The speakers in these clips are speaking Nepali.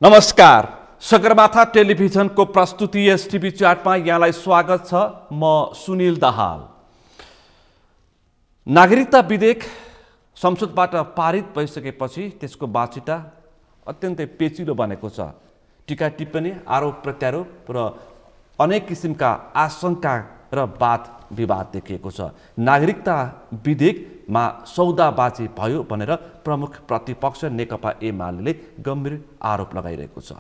नमस्कार, सगरमाथा टेलिभिजनको प्रस्तुति एसटिभी च्याटमा यहाँलाई स्वागत छ। म सुनिल दाहाल। नागरिकता विधेयक संसदबाट पारित भइसकेपछि त्यसको बाछिटा अत्यन्तै पेचिलो बनेको छ। टीका टिप्पणी, आरोप प्रत्यारोप र अनेक किसिमका आशंका र वाद विवाद देखिएको छ। नागरिकता विधेयकमा सौदाबाजी भयो भनेर प्रमुख प्रतिपक्ष नेकपा एमाले गम्भीर आरोप लगाइरहेको छ।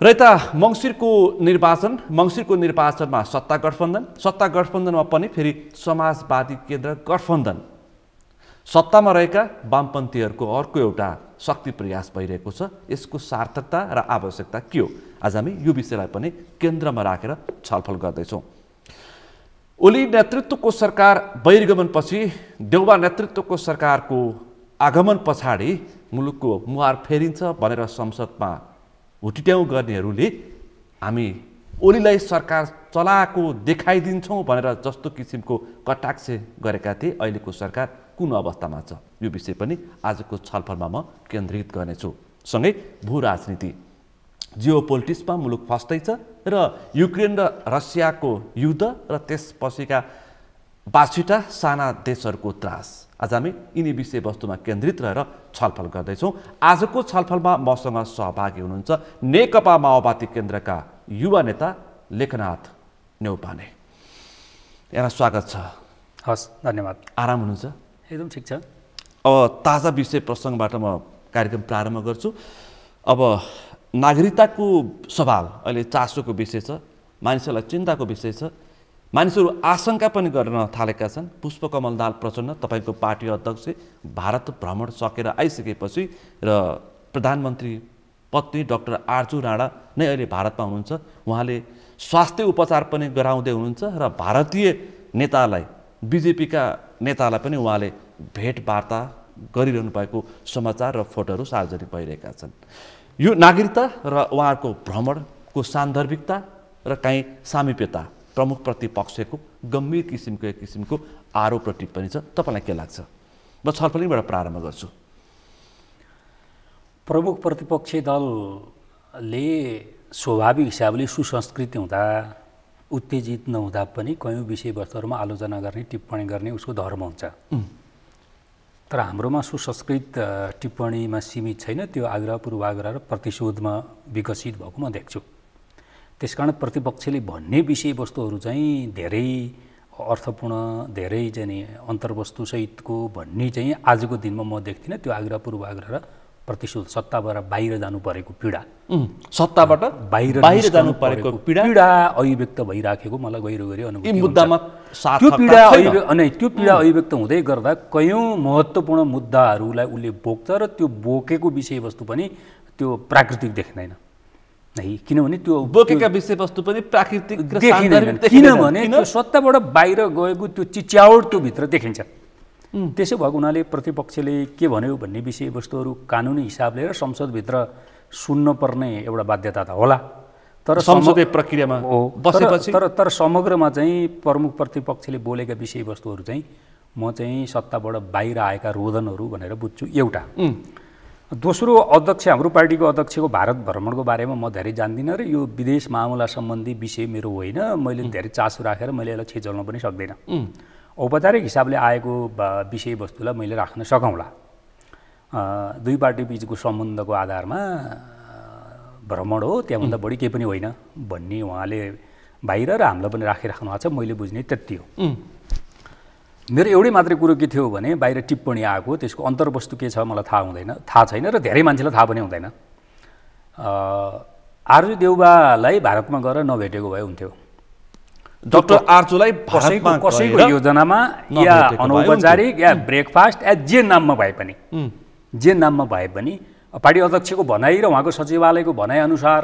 र यता मङ्सिरको निर्वाचनमा सत्ता गठबन्धनमा पनि फेरि समाजवादी केन्द्र गठबन्धन, सत्तामा रहेका वामपन्थीहरूको अर्को एउटा शक्ति प्रयास भइरहेको छ। यसको सार्थकता र आवश्यकता के हो? आज हामी यो विषयलाई पनि केन्द्रमा राखेर छलफल गर्दैछौँ। ओली नेतृत्वको सरकार बहिर्गमनपछि देउबा नेतृत्वको सरकारको आगमन पछाडि मुलुकको मुहार फेरिन्छ भनेर संसदमा हुटिट्याउँ गर्नेहरूले हामी ओलीलाई सरकार चलाएको देखाइदिन्छौँ भनेर जस्तो किसिमको कटाक्ष गरेका थिए। अहिलेको सरकार कुन अवस्थामा छ, यो विषय पनि आजको छलफलमा म केन्द्रित गर्नेछु। सँगै भू राजनीति, जियोपोलिटिक्समा मुलुक फस्दैछ र युक्रेन र रसियाको युद्ध र त्यसपछिका बाछिटा साना देशहरूको त्रास। आज हामी यिनी विषयवस्तुमा केन्द्रित रहेर छलफल गर्दैछौँ। आजको छलफलमा मसँग सहभागी हुनुहुन्छ नेकपा माओवादी केन्द्रका युवा नेता लेखनाथ न्यौपाने। यहाँ स्वागत छ। हस्, धन्यवाद। आराम हुनुहुन्छ? एकदम ठिक छ। अब ताजा विषय प्रसङ्गबाट म कार्यक्रम प्रारम्भ गर्छु। अब नागरिकताको सवाल अहिले चासोको विषय छ, मानिसहरूलाई चिन्ताको विषय छ। मानिसहरू आशंका पनि गर्न थालेका छन्। पुष्पकमल दाहाल प्रचण्ड, तपाईँको पार्टी अध्यक्ष, भारत भ्रमण सकेर आइसकेपछि र प्रधानमन्त्री पत्नी डाक्टर आर्जु राणा नै अहिले भारतमा हुनुहुन्छ। उहाँले स्वास्थ्य उपचार पनि गराउँदै हुनुहुन्छ र भारतीय नेतालाई, बिजेपीका नेतालाई पनि उहाँले भेटवार्ता गरिरहनु भएको समाचार र फोटोहरू सार्वजनिक भइरहेका छन्। यो नागरिकता र उहाँहरूको भ्रमणको सान्दर्भिकता र काहीँ सामिप्यता प्रमुख प्रतिपक्षको गम्भीर किसिमको आरोप र टिप्पणी छ। तपाईँलाई के लाग्छ? म छलफलैबाट प्रारम्भ गर्छु। प्रमुख प्रतिपक्षी दलले स्वाभाविक हिसाबले सुसंस्कृत हुँदा, उत्तेजित नहुँदा पनि कयौँ विषयवस्तुहरूमा आलोचना गर्ने, टिप्पणी गर्ने उसको धर्म हुन्छ। तर हाम्रोमा सुसंस्कृत टिप्पणीमा सीमित छैन, त्यो आग्रह, पूर्वाग्रह र प्रतिशोधमा विकसित भएको म देख्छु। त्यसकारण प्रतिपक्षले भन्ने विषयवस्तुहरू चाहिँ धेरै अर्थपूर्ण, धेरै चाहिँ अन्तर्वस्तुसहितको भन्ने चाहिँ आजको दिनमा म देख्दिनँ। त्यो आग्रह, पूर्वाग्रह र प्रतिशोध, सत्ताबाट बाहिर जानु परेको पीडा, सत्ताबाट बाहिर जानु परेको पीडा अभिव्यक्त भइराखेको मलाई गहिरो अनुभूति हुन्छ। त्यो पीडा अभिव्यक्त हुँदै गर्दा कयौँ महत्त्वपूर्ण मुद्दाहरूलाई उसले बोक्छ र त्यो बोकेको विषयवस्तु पनि त्यो प्राकृतिक देखिँदैन है। किनभने त्यो बोकेका विषयवस्तु पनि प्राकृतिक देखिँदैन, किनभने त्यो सत्ताबाट बाहिर गएको त्यो चिच्यावट त्यो भित्र देखिन्छ। त्यसो भएको हुनाले प्रतिपक्षले के भन्यो भन्ने विषयवस्तुहरू कानुनी हिसाबले र संसदभित्र सुन्न पर्ने एउटा बाध्यता त होला। तर संसदीय प्रक्रियामा बसेपछि तर समग्रमा चाहिँ प्रमुख प्रतिपक्षले बोलेका विषयवस्तुहरू चाहिँ म चाहिँ सत्ताबाट बाहिर आएका रोदनहरू भनेर बुझ्छु। एउटा। दोस्रो, अध्यक्ष, हाम्रो पार्टीको अध्यक्षको भारत भ्रमणको बारेमा म धेरै जान्दिनँ र यो विदेश मामला सम्बन्धी विषय मेरो होइन। मैले धेरै चासो राखेर मैले यसलाई छिचल्न पनि सक्दिनँ। औपचारिक हिसाबले आएको विषयवस्तुलाई मैले राख्न सकौँला। दुई पार्टी बिचको सम्बन्धको आधारमा भ्रमण हो, त्यहाँभन्दा बढी केही पनि होइन भन्ने उहाँले बाहिर र हामीलाई पनि राखिराख्नु भएको छ। मैले बुझ्ने त्यति हो। मेरो एउटै मात्रै कुरो के थियो भने बाहिर टिप्पणी आएको, त्यसको अन्तर्वस्तु के छ मलाई थाहा छैन र धेरै मान्छेलाई थाहा पनि हुँदैन। आर्जु देउबालाई भारतमा गएर नभेटेको भए हुन्थ्यो। डाक्टर आर्जुलाई कसैको योजनामा या अनौपचारिक या ब्रेकफास्ट या जे नाममा भए पनि पार्टी अध्यक्षको भनाइ र उहाँको सचिवालयको भनाइअनुसार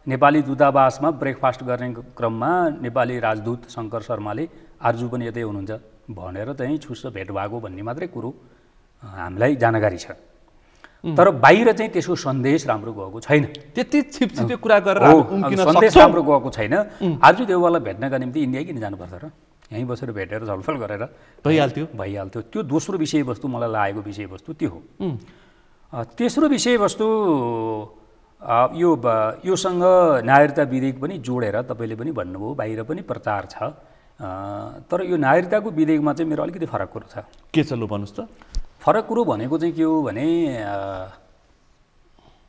नेपाली दूतावासमा ब्रेकफास्ट गर्ने क्रममा नेपाली राजदूत शङ्कर शर्माले आर्जु पनि यतै हुनुहुन्छ भनेर चाहिँ छुस्स भेट भएको भन्ने मात्रै कुरो हामीलाई जानकारी छ। तर बाहिर चाहिँ त्यसको सन्देश राम्रो गएको छैन। त्यति छिपछिपे कुरा गरेर सन्देश राम्रो गएको छैन। आर्जु देउवालाई भेट्नका निम्ति इन्डिया किन जानुपर्छ र? यहीँ बसेर भेटेर छलफल गरेर भइहाल्थ्यो। त्यो दोस्रो विषयवस्तु मलाई लागेको विषयवस्तु त्यो हो। तेस्रो विषयवस्तु योसँग नागरिकता विधेयक पनि जोडेर तपाईँले पनि भन्नुभयो, बाहिर पनि प्रचार छ। तर यो नागरिकताको विधेयकमा चाहिँ मेरो अलिकति फरक कुरो छ। के छ लु भन्नुहोस् त। फरक कुरो भनेको चाहिँ के हो भने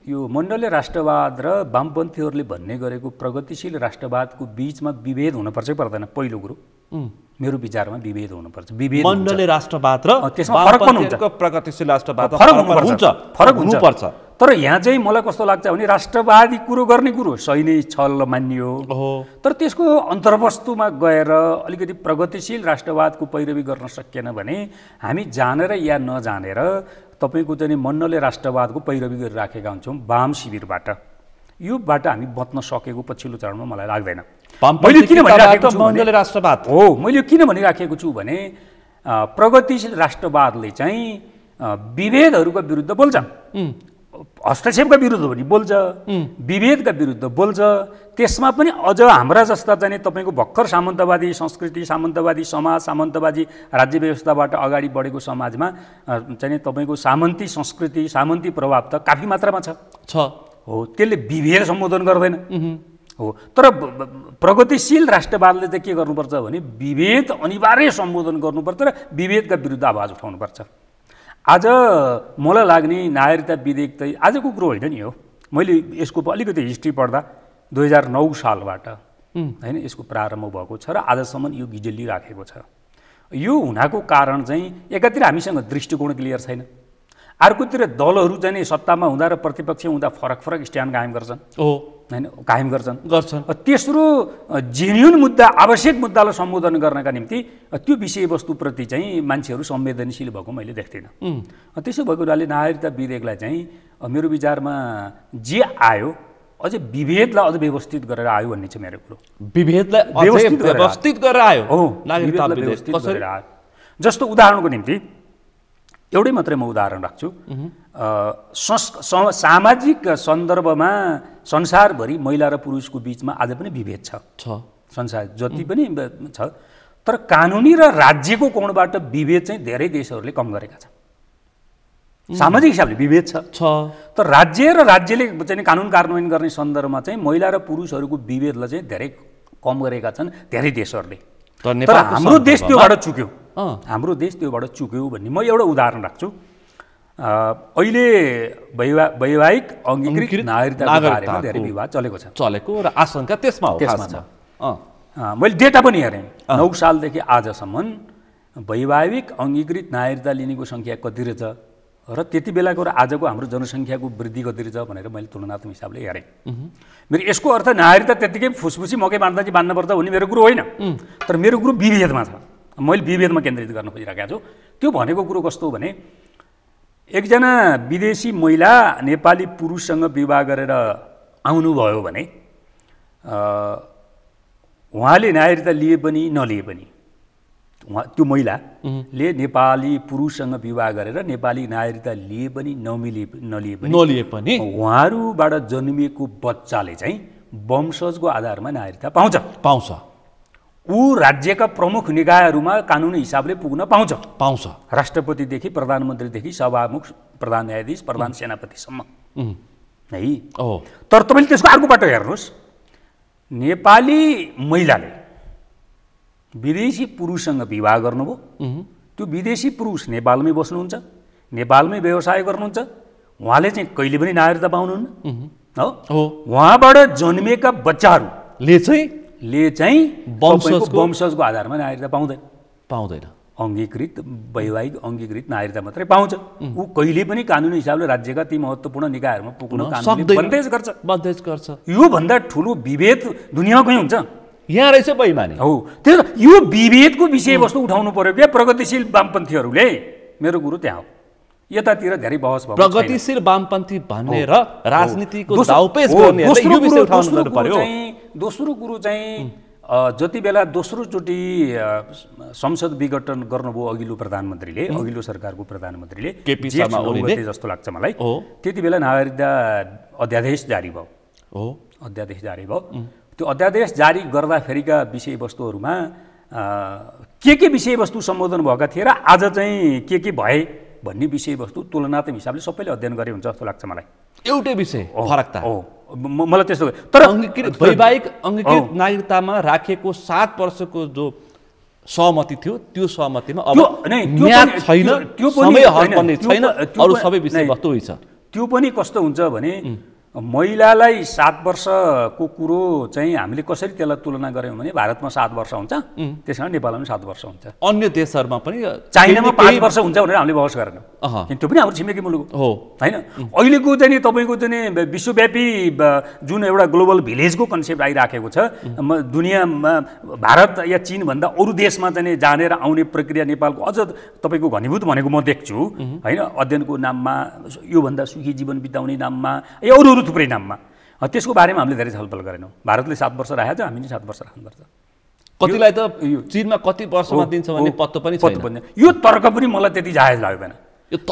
यो मण्डलीय राष्ट्रवाद र वामपन्थीहरूले भन्ने गरेको प्रगतिशील राष्ट्रवादको बिचमा विभेद हुनुपर्छ पर्दैन। पहिलो कुरो मेरो विचारमा विभेद हुनुपर्छ। विभेद मण्डलीय राष्ट्रवाद र त्यसमा फरक पनि हुन्छ। प्रगतिशील राष्ट्रवाद फरक हुन्छ। तर यहाँ चाहिँ मलाई कस्तो लाग्छ भने राष्ट्रवादी कुरो गर्ने कुरो सही नै छल मानियो, तर त्यसको अन्तर्वस्तुमा गएर अलिकति प्रगतिशील राष्ट्रवादको पैरवी गर्न सकिएन भने हामी जानेर या नजानेर तपाईँको चाहिँ मण्डलीय राष्ट्रवादको पैरवी गरिराखेका हुन्छौँ वाम शिविरबाट। यो बाटो हामी बच्न सकेको पछिल्लो चरणमा मलाई लाग्दैन। मैले किन भनिराखेको छु मण्डलीय राष्ट्रवाद हो, मैले किन भनिराखेको छु भने प्रगतिशील राष्ट्रवादले चाहिँ विभेदहरूका विरुद्ध बोल्छ, हस्तक्षेपका विरुद्ध पनि बोल्छ, विभेदका विरुद्ध बोल्छ। त्यसमा पनि अझ हाम्रा जस्ता चाहिँ तपाईँको भर्खर सामन्तवादी संस्कृति, सामन्तवादी समाज, सामन्तवादी राज्य व्यवस्थाबाट अगाडि बढेको समाजमा चाहिँ तपाईँको सामन्ती संस्कृति, सामन्ती प्रभाव त काफी मात्रामा छ हो। त्यसले विभेद सम्बोधन गर्दैन हो। तर प्रगतिशील राष्ट्रवादले चाहिँ के गर्नुपर्छ भने विभेद अनिवार्य सम्बोधन गर्नुपर्छ र विभेदका विरुद्ध आवाज उठाउनुपर्छ। आज मलाई लाग्ने नागरिकता विधेयक त आजको कुरो होइन नि हो। मैले यसको अलिकति हिस्ट्री पढ्दा 2009 सालबाट होइन यसको प्रारम्भ भएको छ र आजसम्म यो गिजेलिराखेको छ। यो हुनाको कारण चाहिँ एकातिर हामीसँग दृष्टिकोण क्लियर छैन, अर्कोतिर दलहरू चाहिँ सत्तामा हुँदा र प्रतिपक्ष हुँदा फरक फरक स्ट्यान्ड कायम गर्छन् होइन, कायम गर्छन्। तेस्रो जेन्युन मुद्दा, आवश्यक मुद्दालाई सम्बोधन गर्नका निम्ति त्यो विषयवस्तुप्रति चाहिँ मान्छेहरू संवेदनशील भएको मैले देख्दिनँ। त्यसो भएको हुनाले नागरिकता विधेयकलाई चाहिँ मेरो विचारमा जे आयो अझै विभेदलाई अझ व्यवस्थित गरेर आयो भन्ने चाहिँ मेरो कुरो। विभेदलाई व्यवस्थित गरेर आयो हो, नागरिकता व्यवस्थित गरेर आयो। जस्तो उदाहरणको निम्ति एउटै मात्रै म उदाहरण राख्छु। सामाजिक सन्दर्भमा संसारभरि महिला र पुरुषको बिचमा आज पनि विभेद छ, संसार जति पनि छ। तर कानुनी र राज्यको कोणबाट विभेद चाहिँ धेरै देशहरूले कम गरेका छन्। सामाजिक हिसाबले विभेद छ, तर राज्य र राज्यले चाहिँ कानुन कार्यान्वयन गर्ने सन्दर्भमा चाहिँ महिला र पुरुषहरूको विभेदलाई चाहिँ धेरै कम गरेका छन् धेरै देशहरूले। तर हाम्रो देश त्योबाट चुक्यो, हाम्रो देश त्योबाट चुक्यो भन्ने म एउटा उदाहरण राख्छु। अहिले वैवाहिक अङ्गीकृत नागरिकताको बारेमा धेरै विवाद चलेको र आशंका त्यसमा छ। मैले डेटा पनि हेरेँ, 9 सालदेखि आजसम्म वैवाहिक अङ्गीकृत नागरिकता लिनेको सङ्ख्या कति रहेछ र त्यति बेलाको र आजको हाम्रो जनसङ्ख्याको वृद्धि कति रहेछ भनेर मैले तुलनात्मक हिसाबले हेरेँ। मेरो यसको अर्थ नागरिकता त्यत्तिकै फुसफुसी मकै बाँड्दा चाहिँ बाँध्नुपर्छ भन्ने मेरो कुरो होइन, तर मेरो कुरो विभेदमा छ। मैले विभेदमा केन्द्रित गर्न खोजिरहेको छु। त्यो भनेको कुरो कस्तो हो भने एकजना विदेशी महिला नेपाली पुरुषसँग विवाह गरेर आउनुभयो भने उहाँले नागरिकता लिए पनि नलिए पनि त्यो महिलाले नेपाली पुरुषसँग विवाह गरेर नेपाली नागरिकता लिए पनि नलिए पनि उहाँहरूबाट जन्मिएको बच्चाले चाहिँ वंशजको आधारमा नागरिकता पाउँछ। ऊ राज्यका प्रमुख निकायहरूमा कानुनी हिसाबले पुग्न पाउँछ। राष्ट्रपतिदेखि प्रधानमन्त्रीदेखि सभामुख, प्रधान न्यायाधीश, प्रधान सेनापतिसम्म है। तर तपाईँले त्यसको अर्को बाटो हेर्नुहोस्, नेपाली महिलाले विदेशी पुरुषसँग विवाह गर्नुभयो, त्यो विदेशी पुरुष नेपालमै बस्नुहुन्छ, नेपालमै व्यवसाय गर्नुहुन्छ, उहाँले चाहिँ कहिले पनि नागरिकता पाउनुहुन्न हो। उहाँबाट जन्मिएका बच्चाहरूले चाहिँ वंशजको आधारमा नागरिकता पाउँदैन। अङ्गीकृत वैवाहिक अङ्गीकृत नागरिकता मात्रै पाउँछ। ऊ कहिले पनि कानुनी हिसाबले राज्यका ती महत्त्वपूर्ण निकायहरूमा पुग्न बन्देज गर्छ। यो भन्दा ठुलो विभेद दुनियाँमा कहीँ हुन्छ? यहाँ रहेछ बेइमानी हो। त्यो यो विभेदको विषयवस्तु उठाउनु पर्यो क्या प्रगतिशील वामपन्थीहरूले। मेरो कुरो त्यहाँ हो। यतातिर धेरै बहस भयो। प्रगतिशील वामपन्थी भन्ने र राजनीतिको दाउपेच गर्नेहरूले यो विषय उठाउनु पर्यो। दोस्रो कुरो चाहिँ जति बेला दोस्रोचोटि संसद विघटन गर्नुभयो अघिल्लो प्रधानमन्त्रीले, अघिल्लो सरकारको प्रधानमन्त्रीले केपी शर्मा ओलीले जस्तो लाग्छ मलाई, त्यति बेला नागरिकता अध्यादेश जारी भयो। त्यो अध्यादेश जारी गर्दाखेरिका विषयवस्तुहरूमा के विषयवस्तु सम्बोधन भएका थिए र आज चाहिँ के भए भन्ने विषयवस्तु तुलनात्मक हिसाबले सबैले अध्ययन गरे हुन्छ जस्तो लाग्छ मलाई। एउटै विषय फरकता हो मलाई त्यस्तो तर वैवाहिक अङ्गीकृत नागरिकतामा राखेको 7 वर्षको जो सहमति थियो त्यो सहमतिमा अब म्याद छैन, समय हर्पने छैन, अरू सबै विषयवस्तु हुन्छ। त्यो पनि कस्तो हुन्छ भने महिलालाई 7 वर्षको कुरो चाहिँ हामीले कसरी त्यसलाई तुलना गऱ्यौँ भने भारतमा 7 वर्ष हुन्छ, त्यसकारण नेपालमा 7 वर्ष हुन्छ। अन्य देशहरूमा पनि चाइनामा 5 वर्ष हुन्छ भनेर हामीले बहस गरेनौँ, त्यो पनि हाम्रो छिमेकी मुलुक हो होइन। अहिलेको चाहिँ तपाईँको चाहिँ विश्वव्यापी जुन एउटा ग्लोबल भिलेजको कन्सेप्ट आइराखेको छ, दुनियाँमा भारत या चीनभन्दा अरू देशमा चाहिँ जानेर आउने प्रक्रिया नेपालको अझ तपाईँको घनीभूत भनेको म देख्छु होइन। अध्ययनको नाममा, योभन्दा सुखी जीवन बिताउने नाममा, अरू थुप्रै नाममा, त्यसको बारेमा हामीले धेरै छलफल गरेनौँ। भारतले 7 वर्ष राखेको छ, हामीले 7 वर्ष राख्नुपर्छ। कतिलाई त चीनमा कति वर्षमा दिन्छ भन्ने पत्तो पनि छैन। यो तर्क पनि मलाई त्यति जायज लाग्दैन।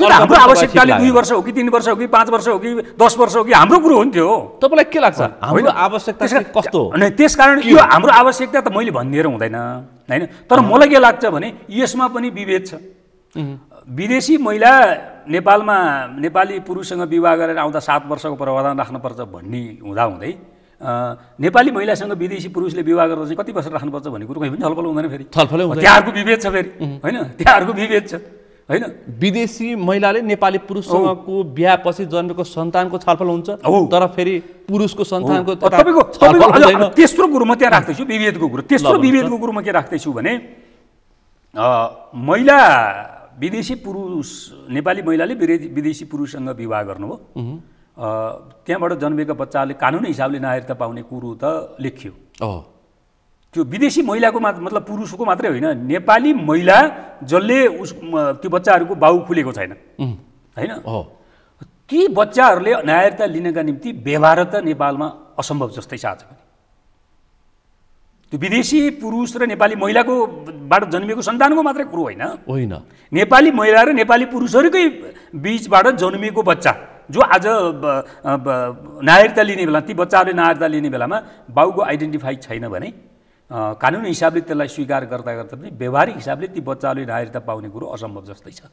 हाम्रो आवश्यकताले 2 वर्ष हो कि 3 वर्ष हो कि 5 वर्ष हो कि 10 वर्ष हो कि हाम्रो कुरो हो नि त्यो। तपाईँलाई के लाग्छ हाम्रो आवश्यकता कस्तो हो? त्यसकारण यो हाम्रो आवश्यकता त मैले भनिदिएर हुँदैन होइन। तर मलाई के लाग्छ भने यसमा पनि विभेद छ। विदेशी महिला नेपालमा नेपाली पुरुषसँग विवाह गरेर आउँदा 7 वर्षको प्रावधान राख्नुपर्छ भन्ने हुँदाहुँदै नेपाली महिलासँग विदेशी पुरुषले विवाह गर्दा चाहिँ कति वर्ष राख्नुपर्छ भन्ने कुरो कहीँ पनि छलफल हुँदैन। फेरि त्यहाँहरूको विभेद छ फेरि होइन, त्यहाँहरूको विभेद छ होइन। विदेशी महिलाले नेपाली पुरुषसँगको बिहापछि जन्मेको सन्तानको छलफल हुन्छ, तर फेरि पुरुषको सन्तानको तपाईँको तेस्रो कुरो म त्यहाँ राख्दैछु, विभेदको कुरो। तेस्रो विभेदको कुरो म के राख्दैछु भने महिला विदेशी पुरुष, नेपाली महिलाले विदेशी पुरुषसँग विवाह गर्नुभयो, त्यहाँबाट जन्मेका बच्चाले कानुनी हिसाबले नागरिकता पाउने कुरो त लेखियो। त्यो विदेशी महिलाको मतलब पुरुषको मात्रै होइन, नेपाली महिला जसले त्यो बच्चाहरूको बाउ खुलेको छैन होइन, ती बच्चाहरूले नागरिकता लिनका निम्ति व्यवहार त नेपालमा असम्भव जस्तै छ आज पनि। त्यो विदेशी पुरुष र नेपाली महिलाको बाट जन्मिएको सन्तानको मात्रै कुरो होइन, नेपाली महिला र नेपाली पुरुषहरूकै बीचबाट जन्मिएको बच्चा जो आज नागरिकता लिने बेला, ती बच्चाहरूले नागरिकता लिने बेलामा बाउको आइडेन्टिफाई छैन भने कानुनी हिसाबले त्यसलाई स्वीकार गर्दा गर्दा पनि व्यवहारिक हिसाबले ती बच्चाहरूले नागरिकता पाउने कुरो असम्भव जस्तै छ।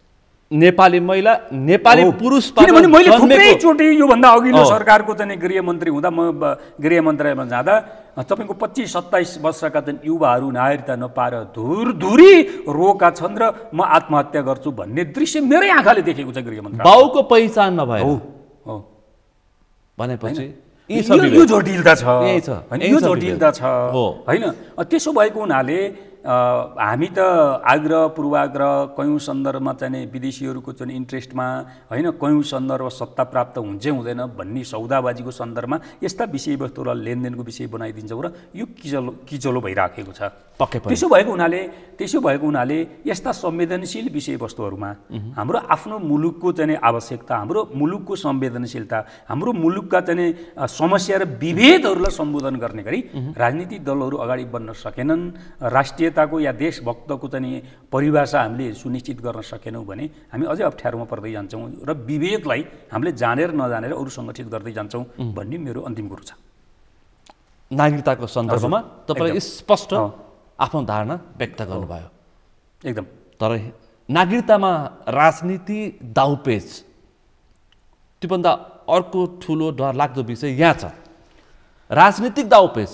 नेपाली महिला नेपाली पुरुष, किनभने मैले थुप्रैचोटि योभन्दा अघिल्लो सरकारको चाहिँ गृहमन्त्री हुँदा म गृह मन्त्रालयमा जाँदा तपाईँको 25-27 वर्षका चाहिँ युवाहरू नागरिकता नपाएर धुरधुरी रोका छन् र म आत्महत्या गर्छु भन्ने दृश्य मेरै आँखाले देखेको छ। गृह मन्त्रालय बाउको पहिचान नभए भनेपछि यो जटिलता छ, यो जटिलता छ होइन। त्यसो भएको हुनाले हामी त आग्रह पूर्वाग्रह कयौँ सन्दर्भमा चाहिँ विदेशीहरूको चाहिँ इन्ट्रेस्टमा होइन, कयौँ सन्दर्भ सत्ता प्राप्त हुन्छ हुँदैन भन्ने सौदाबाजीको सन्दर्भमा यस्ता विषयवस्तुलाई लेनदेनको विषय बनाइदिन्छौँ र यो किचलो भइराखेको छ। त्यसो भएको हुनाले यस्ता संवेदनशील विषयवस्तुहरूमा हाम्रो आफ्नो मुलुकको चाहिँ आवश्यकता, हाम्रो मुलुकको संवेदनशीलता, हाम्रो मुलुकका चाहिँ समस्या र विभेदहरूलाई सम्बोधन गर्ने गरी राजनीतिक दलहरू अगाडि बढ्न सकेनन्। राष्ट्रियताको या देशभक्तको चाहिँ परिभाषा हामीले सुनिश्चित गर्न सकेनौँ भने हामी अझै अप्ठ्यारोमा पर्दै जान्छौँ र विभेदलाई हामीले जानेर नजानेर अरू सङ्गठित गर्दै जान्छौँ भन्ने मेरो अन्तिम कुरो छ। नागरिकताको सन्दर्भमा तपाईँले स्पष्ट आफ्नो धारणा व्यक्त गर्नुभयो एकदम। तर नागरिकतामा राजनीति दाउपेच, त्योभन्दा अर्को ठुलो डरलाग्दो विषय यहाँ छ, राजनीतिक दाउपेच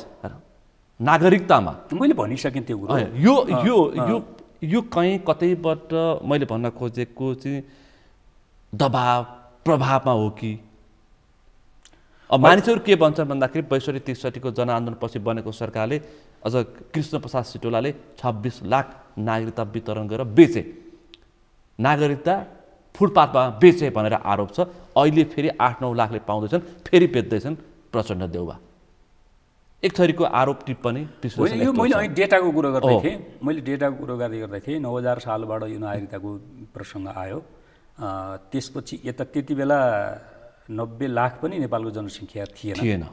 नागरिकतामा। मैले भनिसकेँ त्यो कुरो। यो यो यो यो कहीँ कतैबाट मैले भन्न खोजेको चाहिँ दबाब प्रभावमा हो कि? अब मानिसहरू के भन्छन् भन्दाखेरि 62-63 जनआन्दोलनपछि बनेको सरकारले अझ कृष्ण प्रसाद सिटोलाले 26 लाख नागरिकता वितरण गरेर बेचे, नागरिकता फुटपाथमा बेचे भनेर आरोप छ। अहिले फेरि 8-9 लाखले पाउँदैछन्, फेरि बेच्दैछन् प्रचण्ड देउवा। एक थरीको आरोप टिप्पणी। यो मैले अहिले डेटाको कुरो गर्दै थिएँ, मैले डेटाको कुरो गर्दै थिएँ। 9000 सालबाट यो नागरिकताको प्रसङ्ग आयो, त्यसपछि यता त्यति बेला 90 लाख पनि नेपालको जनसङ्ख्या थिएन।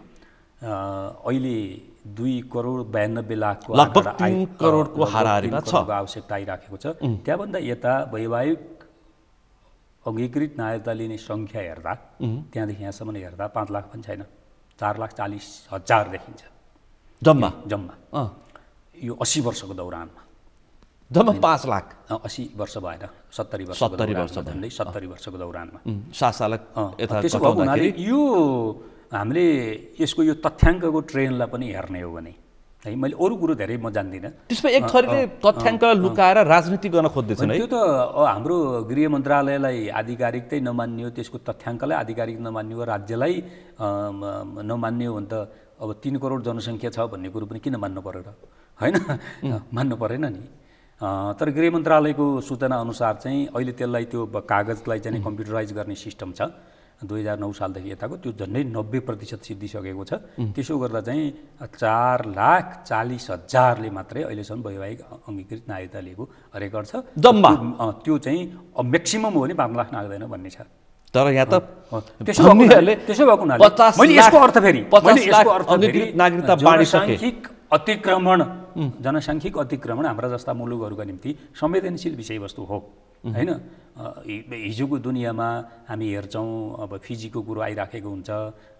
अहिले 2,92,00,000 लगभग 3 करोडको हाराहारीमा छ आवश्यकता आइराखेको छ। त्यहाँभन्दा यता वैवाहिक अङ्गीकृत नागरिकता लिने सङ्ख्या हेर्दा त्यहाँदेखि यहाँसम्म हेर्दा 5 लाख पनि छैन, 4,40,000 देखिन्छ जम्मा। यो 80 वर्षको दौरानमा जम्मा 5 लाख 80 वर्ष भएन 70 वर्ष 70 वर्षको दौरानमा 7 साल यता त्यसो भएको हुनाले यो हामीले यसको यो तथ्याङ्कको ट्रेन्डलाई पनि हेर्ने हो भने है मैले अरू कुरो धेरै म जान्दिनँ त्यसमा एक थरीले तथ्याङ्क लुकाएर राजनीति गर्न खोज्दैछन् है त्यो त हाम्रो गृह मन्त्रालयलाई आधिकारिकतै नमान्ने हो त्यसको तथ्याङ्कलाई आधिकारिक नमान्ने हो राज्यलाई नमान्ने हो भने त अब 3 करोड जनसङ्ख्या छ भन्ने कुरो पनि किन मान्नु पर्यो र हैन मान्नु परेन नि तर गृह मन्त्रालयको सूचना अनुसार चाहिँ अहिले त्यसलाई त्यो कागजलाई चाहिँ कम्प्युटराइज गर्ने सिस्टम छ 2009 सालदेखि यताको त्यो झन्डै 90% सिद्धिसकेको छ त्यसो गर्दा चाहिँ 4,40,000ले मात्रै अहिलेसम्म वैवाहिक अङ्गीकृत नागरिकता लिएको रेकर्ड छ जम्मा त्यो चाहिँ म्याक्सिमम हो भने 5 लाख नाग्दैन भन्ने छ तर यहाँ त त्यसो भएको हुनाले मैले यसको अर्थ फेरि नागरिकता बाँडिसके अतिक्रमण जनसाङ्ख्यिक अतिक्रमण हाम्रा जस्ता मुलुकहरूका निम्ति संवेदनशील विषयवस्तु हो हैन हिजोको दुनियाँमा हामी हेर्छौँ अब फिजीको कुरो आइराखेको हुन्छ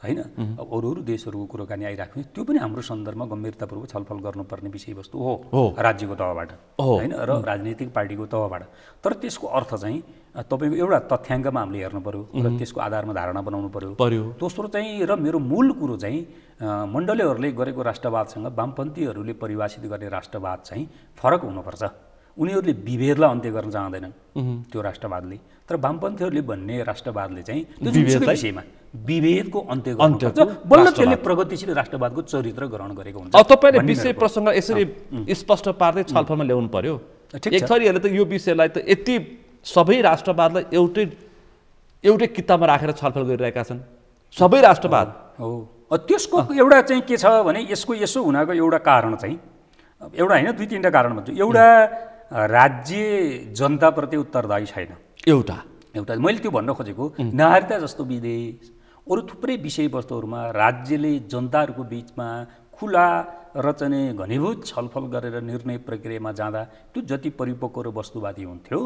हैन अरू देशहरूको कुरोकानी आइराख्ने त्यो पनि हाम्रो सन्दर्भमा गम्भीरतापूर्वक छलफल गर्नुपर्ने विषयवस्तु हो राज्यको तहबाट हैन र राजनीतिक पार्टीको तहबाट तर त्यसको अर्थ चाहिँ तपाईको एउटा तथ्याङ्कमा हामीले हेर्नु पर्यो र त्यसको आधारमा धारणा बनाउनु पर्यो दोस्रो चाहिँ र मेरो मूल कुरो चाहिँ मण्डलीहरूले गरेको राष्ट्रवादसँग वामपन्थीहरूले परिभाषित गर्ने राष्ट्रवाद चाहिँ फरक हुनुपर्छ उनीहरूले विभेदलाई अन्त्य गर्न चाहँदैनन् त्यो राष्ट्रवादले तर वामपन्थीहरूले भन्ने राष्ट्रवादले चाहिँ त्यो जुनसुकै विषयमा विभेदको अन्त्य गर्नुपर्छ बल्ल त्यसले प्रगतिशील राष्ट्रवादको चरित्र ग्रहण गरेको हुन्छ अब तपाईले विषय प्रसङ्ग यसरी स्पष्ट पार्दै छलफलमा ल्याउनु पर्यो एक थरीहरूले त यो विषयलाई त यति सबै राष्ट्रवादलाई एउटै किताबमा राखेर छलफल गरिरहेका छन् सबै राष्ट्रवाद हो त्यसको एउटा चाहिँ के छ भने यसको यसो हुनाको एउटा कारण चाहिँ एउटा हैन 2-3टा कारण भन्छु एउटा राज्य जनताप्रति उत्तरदायी छैन एउटा मैले त्यो भन्न खोजेको नागरिकता जस्तो विदेश अरू थुप्रै विषयवस्तुहरूमा राज्यले जनताहरूको बिचमा खुला र चाहिँ घनीभूत छलफल गरेर निर्णय प्रक्रियामा जाँदा त्यो जति परिपक्व र वस्तुवादी हुन्थ्यो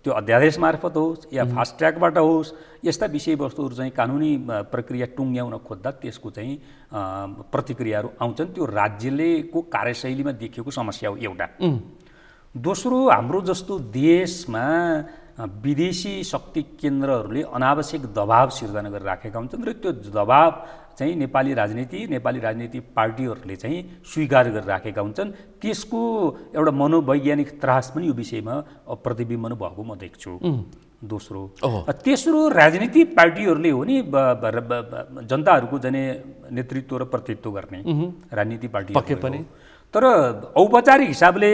त्यो अध्यादेश मार्फत होस् या फास्ट ट्र्याकबाट होस् यस्ता विषयवस्तुहरू चाहिँ कानुनी प्रक्रिया टुङ्ग्याउन खोज्दा त्यसको चाहिँ प्रतिक्रियाहरू आउँछन् त्यो राज्यले को कार्यशैलीमा देखिएको समस्या हो एउटा दोस्रो हाम्रो जस्तो देशमा विदेशी शक्ति केन्द्रहरूले अनावश्यक दबाव सिर्जना गरिराखेका हुन्छन् र त्यो दबाव चाहिँ नेपाली राजनीति पार्टीहरूले चाहिँ स्वीकार गरिराखेका हुन्छन् त्यसको एउटा मनोवैज्ञानिक त्रास पनि यो विषयमा प्रतिबिम्बन भएको म देख्छु दोस्रो तेस्रो राजनीतिक पार्टीहरूले हो नि जनताहरूको चाहिँ नेतृत्व र प्रतिनिधित्व गर्ने राजनीतिक पार्टी पनि तर औपचारिक हिसाबले